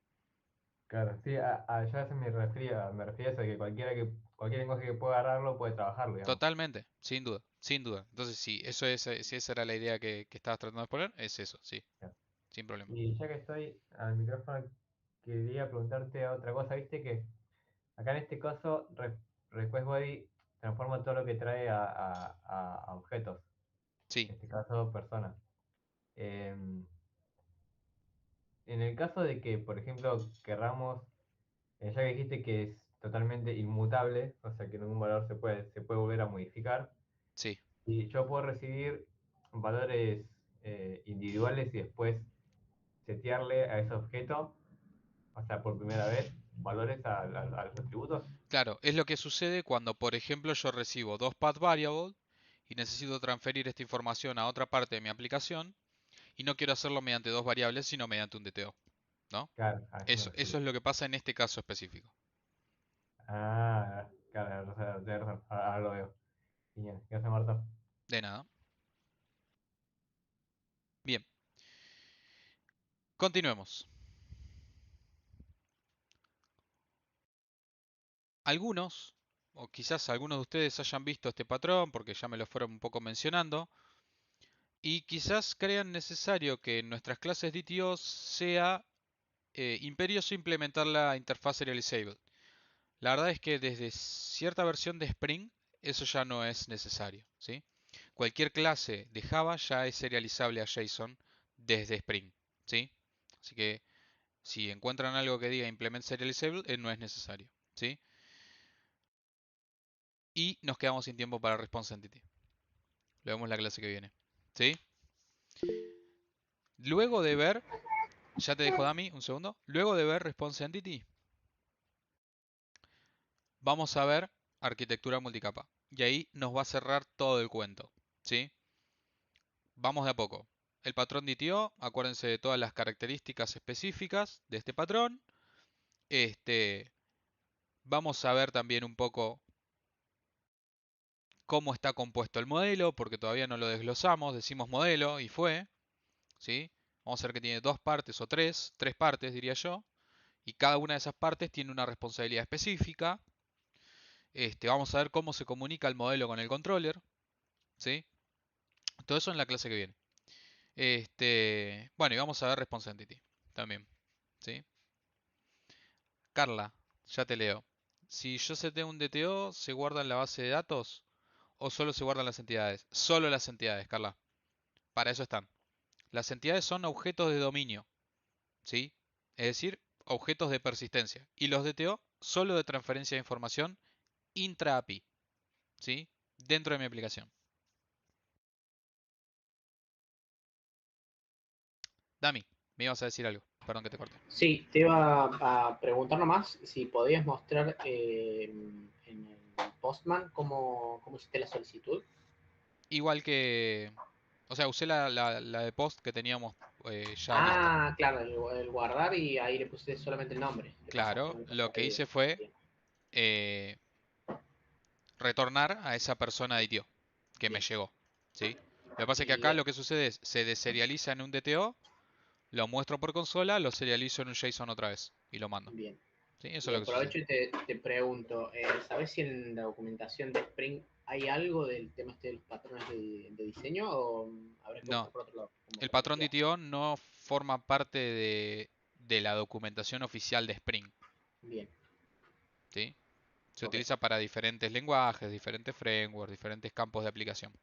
Claro, sí, yo a eso me refería a eso, que cualquier lenguaje que pueda agarrarlo puede trabajarlo, digamos. Totalmente, sin duda, sin duda. Entonces, sí, si esa era la idea que estabas tratando de poner, es eso, sí, Claro. sin problema. Y ya que estoy al micrófono, quería preguntarte otra cosa, viste que acá en este caso Request Body transforma todo lo que trae a objetos, Sí, en este caso personas. Em, en el caso de que, por ejemplo, querramos, ya que dijiste que es totalmente inmutable, o sea que ningún valor se puede volver a modificar, sí. y yo puedo recibir valores individuales y después setearle a ese objeto, o sea, por primera vez, valores a los atributos. Claro, es lo que sucede cuando, por ejemplo, yo recibo dos path variables y necesito transferir esta información a otra parte de mi aplicación y no quiero hacerlo mediante dos variables, sino mediante un DTO, ¿no? Claro, a eso me Eso refería. es lo que pasa en este caso específico. Ah, claro, o sea, tenés razón, ahora lo veo. Genial, gracias Marta. De nada. Bien, continuemos. Algunos, o quizás algunos de ustedes hayan visto este patrón porque ya me lo fueron un poco mencionando, y quizás crean necesario que en nuestras clases DTO sea imperioso implementar la interfaz serializable. La verdad es que desde cierta versión de Spring eso ya no es necesario, ¿sí? Cualquier clase de Java ya es serializable a JSON desde Spring, ¿sí? Así que si encuentran algo que diga implement serializable, no es necesario, ¿sí? Y nos quedamos sin tiempo para response entity. Lo vemos la clase que viene, ¿sí? Luego de ver, ya te dejo Dami, un segundo. Luego de ver response entity, vamos a ver arquitectura multicapa. Y ahí nos va a cerrar todo el cuento, ¿sí? Vamos de a poco. El patrón DTO, acuérdense de todas las características específicas de este patrón. Vamos a ver también un poco cómo está compuesto el modelo, porque todavía no lo desglosamos, decimos modelo y fue, ¿sí? Vamos a ver que tiene dos partes o tres partes diría yo, y cada una de esas partes tiene una responsabilidad específica. Vamos a ver cómo se comunica el modelo con el controller, ¿sí? Todo eso en la clase que viene. Bueno, y vamos a ver response entity también, ¿sí? Carla, ya te leo. Si yo seteo un DTO, ¿se guarda en la base de datos o solo se guardan las entidades? Solo las entidades, Carla. Para eso están. Las entidades son objetos de dominio, ¿sí? Es decir, objetos de persistencia. Y los DTO solo de transferencia de información intra-API, ¿sí? Dentro de mi aplicación. Dami, me ibas a decir algo. Perdón que te corté. Sí, te iba a preguntar nomás si podías mostrar en el Postman cómo hiciste la solicitud. Igual que... O sea, usé la de post que teníamos ya lista. Claro, el guardar y ahí le puse solamente el nombre. Le pasaste Claro, un lo que referido. hice fue Bien, eh, retornar a esa persona de ITO que me bien. llegó. ¿Sí? Lo que pasa es que Y acá lo que sucede es, se deserializa en un DTO, lo muestro por consola, lo serializo en un JSON otra vez y lo mando. bien. ¿Sí? Eso Y es lo que sucede. aprovecho y te pregunto, ¿sabes si en la documentación de Spring hay algo del tema este de los patrones de diseño o habrá que buscar No, por otro lado? Como el para patrón de investigar. ITO no forma parte de la documentación oficial de Spring. Bien, ¿Sí? Se ok. utiliza para diferentes lenguajes, diferentes frameworks, diferentes campos de aplicación.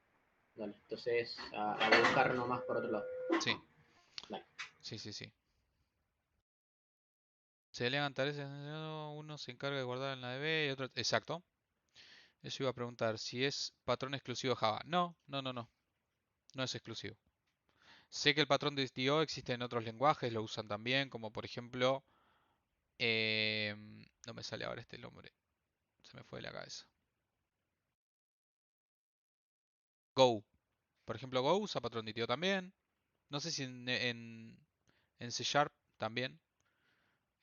Dale. Entonces, a buscar nomás por otro lado. Sí, Dale. sí, sí, sí. Se delegan tareas, uno se encarga de guardar en la DB y otro... Exacto. Eso iba a preguntar, si es patrón exclusivo de Java. No, no, no, no. No es exclusivo. Sé que el patrón de DTO existe en otros lenguajes, lo usan también, como por ejemplo... no me sale ahora este nombre. Se me fue de la cabeza. Go. Por ejemplo, Go usa patrón DTO también. No sé si en C Sharp también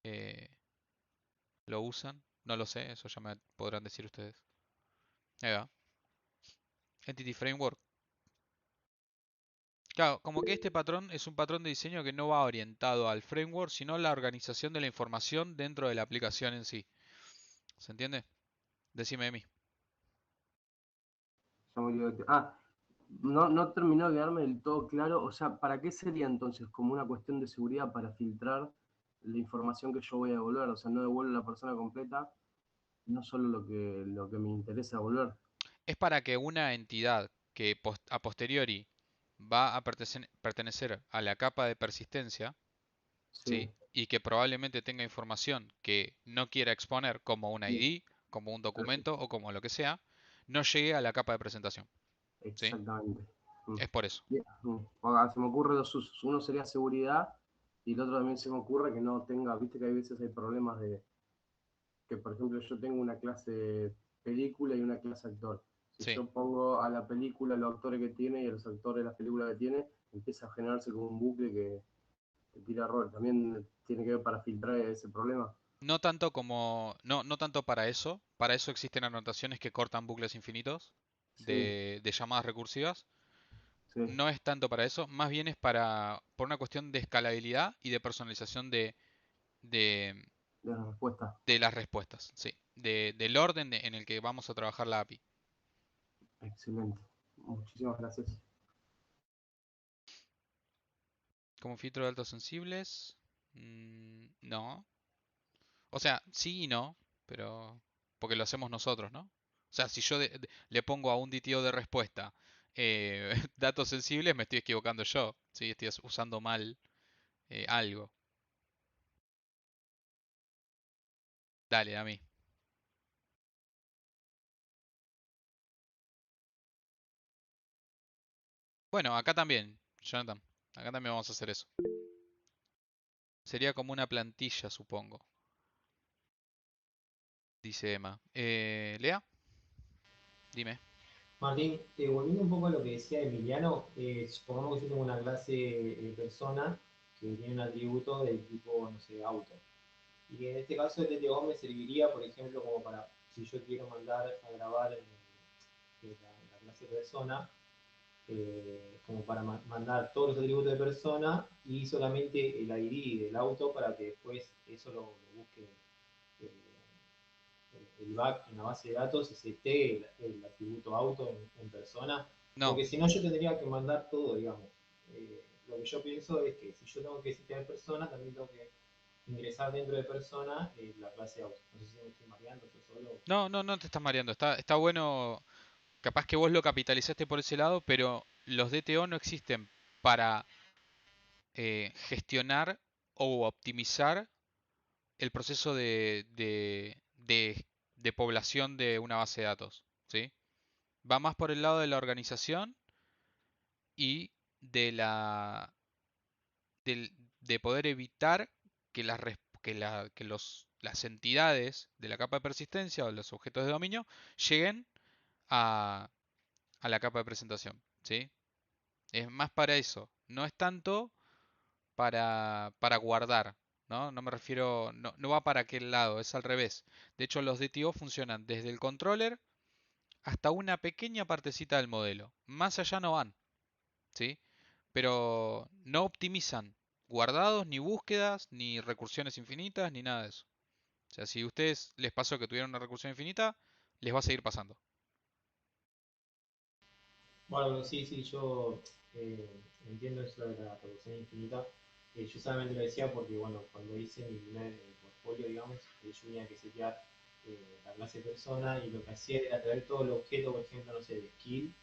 eh, lo usan. No lo sé, eso ya me podrán decir ustedes. Ahí va. Entity Framework. Claro, como que este patrón es un patrón de diseño que no va orientado al framework, sino a la organización de la información dentro de la aplicación en sí. ¿Se entiende? Decime de mí. Está muy divertido. No terminó de darme del todo claro. O sea, ¿para qué sería entonces como una cuestión de seguridad para filtrar la información que yo voy a devolver? O sea, no devuelvo la persona completa, no solo lo que me interesa devolver. Es para que una entidad que a posteriori va a pertenecer a la capa de persistencia, ¿sí? Sí, Y que probablemente tenga información que no quiera exponer como un sí, ID, como un documento o como lo que sea, no llegue a la capa de presentación, ¿sí? exactamente. Mm. Es por eso. Bien, Acá se me ocurren dos usos. Uno sería seguridad y el otro también se me ocurre que no tenga, viste que hay veces hay problemas de que, por ejemplo, yo tengo una clase película y una clase actor. Si Sí. yo pongo a la película los actores que tiene y a los actores las películas que tiene, empieza a generarse como un bucle que tira error. También tiene que ver para filtrar ese problema. No tanto como, no tanto para eso. Para eso existen anotaciones que cortan bucles infinitos Sí, de llamadas recursivas. sí, No es tanto para eso, más bien es por una cuestión de escalabilidad y de personalización de, de la respuesta. de las respuestas, sí, del orden en el que vamos a trabajar la API. Excelente. Muchísimas gracias. Como filtro de datos sensibles, no. O sea, sí y no, pero porque lo hacemos nosotros, ¿no? O sea, si yo le pongo a un DTO de respuesta datos sensibles, me estoy equivocando yo, ¿sí? Estoy usando mal algo. Dale, a mí. Bueno, acá también, Jonathan. Acá también vamos a hacer eso. Sería como una plantilla, supongo. Dice Emma. Lea, dime. Martín, volviendo un poco a lo que decía Emiliano, supongamos que yo tengo una clase de persona que tiene un atributo del tipo, no sé, auto. Y en este caso el DTO me serviría, por ejemplo, como para, si yo quiero mandar a grabar la clase persona, como para mandar todos los atributos de persona y solamente el ID del auto para que después eso lo busque el back en la base de datos y setee el atributo auto en persona, No, porque si no yo tendría que mandar todo, digamos. Lo que yo pienso es que si yo tengo que setear persona, también tengo que ingresar dentro de persona la clase auto. No sé si me estoy mareando yo solo. no te estás mareando. Está bueno. Capaz que vos lo capitalizaste por ese lado, pero los DTO no existen para gestionar o optimizar el proceso de población de una base de datos, ¿sí? Va más por el lado de la organización y de poder evitar que las entidades de la capa de persistencia o los objetos de dominio lleguen a a la capa de presentación, ¿sí? Es más para eso, no es tanto para guardar, ¿no? No me refiero, no va para aquel lado, es al revés. De hecho, los DTO funcionan desde el controller hasta una pequeña partecita del modelo. Más allá no van, ¿sí? Pero no optimizan guardados, ni búsquedas, ni recursiones infinitas, ni nada de eso. O sea, si a ustedes les pasó que tuvieron una recursión infinita, les va a seguir pasando. Bueno, sí, sí, yo entiendo eso de la reducción infinita. Yo solamente lo decía porque, bueno, cuando hice mi primer portfolio, digamos, yo tenía que setear la clase persona y lo que hacía era traer todo el objeto, por ejemplo, no sé, de skill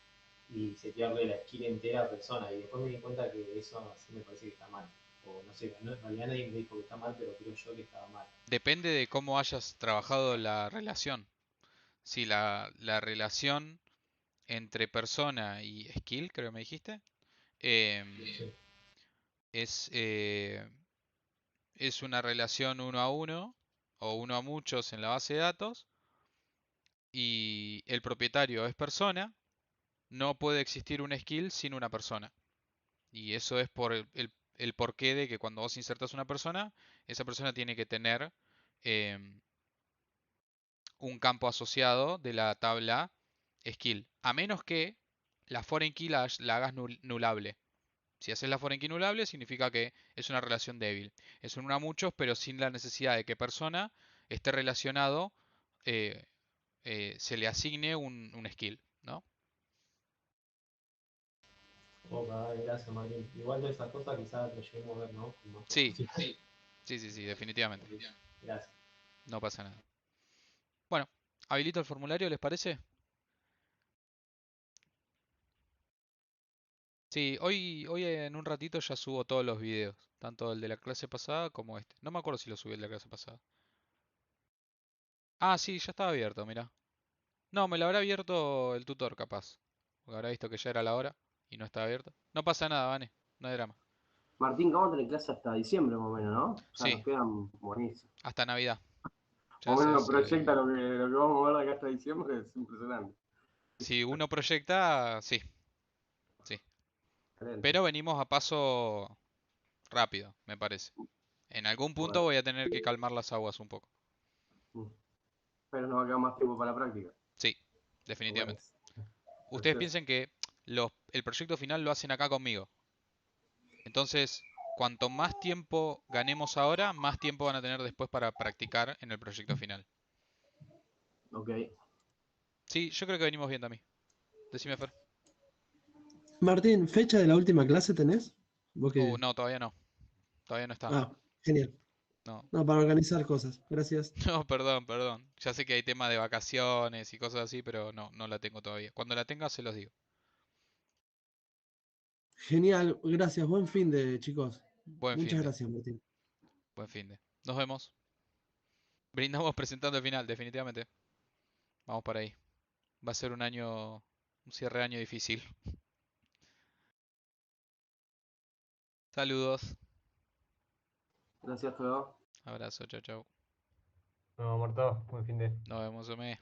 y setearle la skill entera a persona. Y después me di cuenta que eso así me parece que está mal. O no sé, en realidad nadie me dijo que está mal, pero creo yo que estaba mal. Depende de cómo hayas trabajado la relación. Si la relación entre persona y skill, creo que me dijiste, Sí. es, es una relación uno a uno o uno a muchos en la base de datos y el propietario es persona, no puede existir un skill sin una persona. Y eso es por el porqué de que cuando vos insertas una persona, esa persona tiene que tener un campo asociado de la tabla skill, a menos que la foreign key la hagas nulable. Si haces la foreign key nulable, significa que es una relación débil. Es un uno a muchos, pero sin la necesidad de que persona esté relacionado, eh, se le asigne un skill, ¿no? Opa, gracias, Martín. Igual todas esas cosas quizás lo lleguemos a ver, ¿no? Con más Sí, profundidad. sí, definitivamente. Gracias. No pasa nada. Bueno, habilito el formulario, ¿les parece? Sí, hoy en un ratito ya subo todos los videos, tanto el de la clase pasada como este. No me acuerdo si lo subí el de la clase pasada. Ah, sí, ya estaba abierto, mirá. No, me lo habrá abierto el tutor, capaz. Porque habrá visto que ya era la hora y no estaba abierto. No pasa nada, Vane, no hay drama. Martín, vamos a tener clase hasta diciembre más o menos, ¿no? O sea, Sí, nos quedan buenísimos. hasta Navidad. Más Ya o se menos nos hace. proyecta lo que vamos a ver de acá hasta diciembre, es impresionante. Si uno proyecta, sí, sí. Excelente. Pero venimos a paso rápido, me parece. En algún punto Bueno, voy a tener que calmar las aguas un poco. pero nos va a quedar más tiempo para la práctica. Sí, Bueno, definitivamente. Ustedes entonces, piensen que el proyecto final lo hacen acá conmigo. Entonces, cuanto más tiempo ganemos ahora, más tiempo van a tener después para practicar en el proyecto final. ok. Sí, yo creo que venimos bien también. Decime, Fer. Martín, ¿fecha de la última clase tenés? ¿Vos qué? No, todavía no. Todavía no está. Ah, genial. No. No, para organizar cosas. Gracias. No, perdón. Ya sé que hay tema de vacaciones y cosas así, pero no la tengo todavía. Cuando la tenga se los digo. Genial, gracias. Buen fin de, chicos. Buen Muchas fin de. gracias, Martín. Buen fin de. Nos vemos. Brindamos presentando el final, definitivamente. Vamos para ahí. Va a ser un cierre de año difícil. Saludos. Gracias, Feo. Abrazo, chau. No, muerto, buen fin de. Nos vemos, Ome.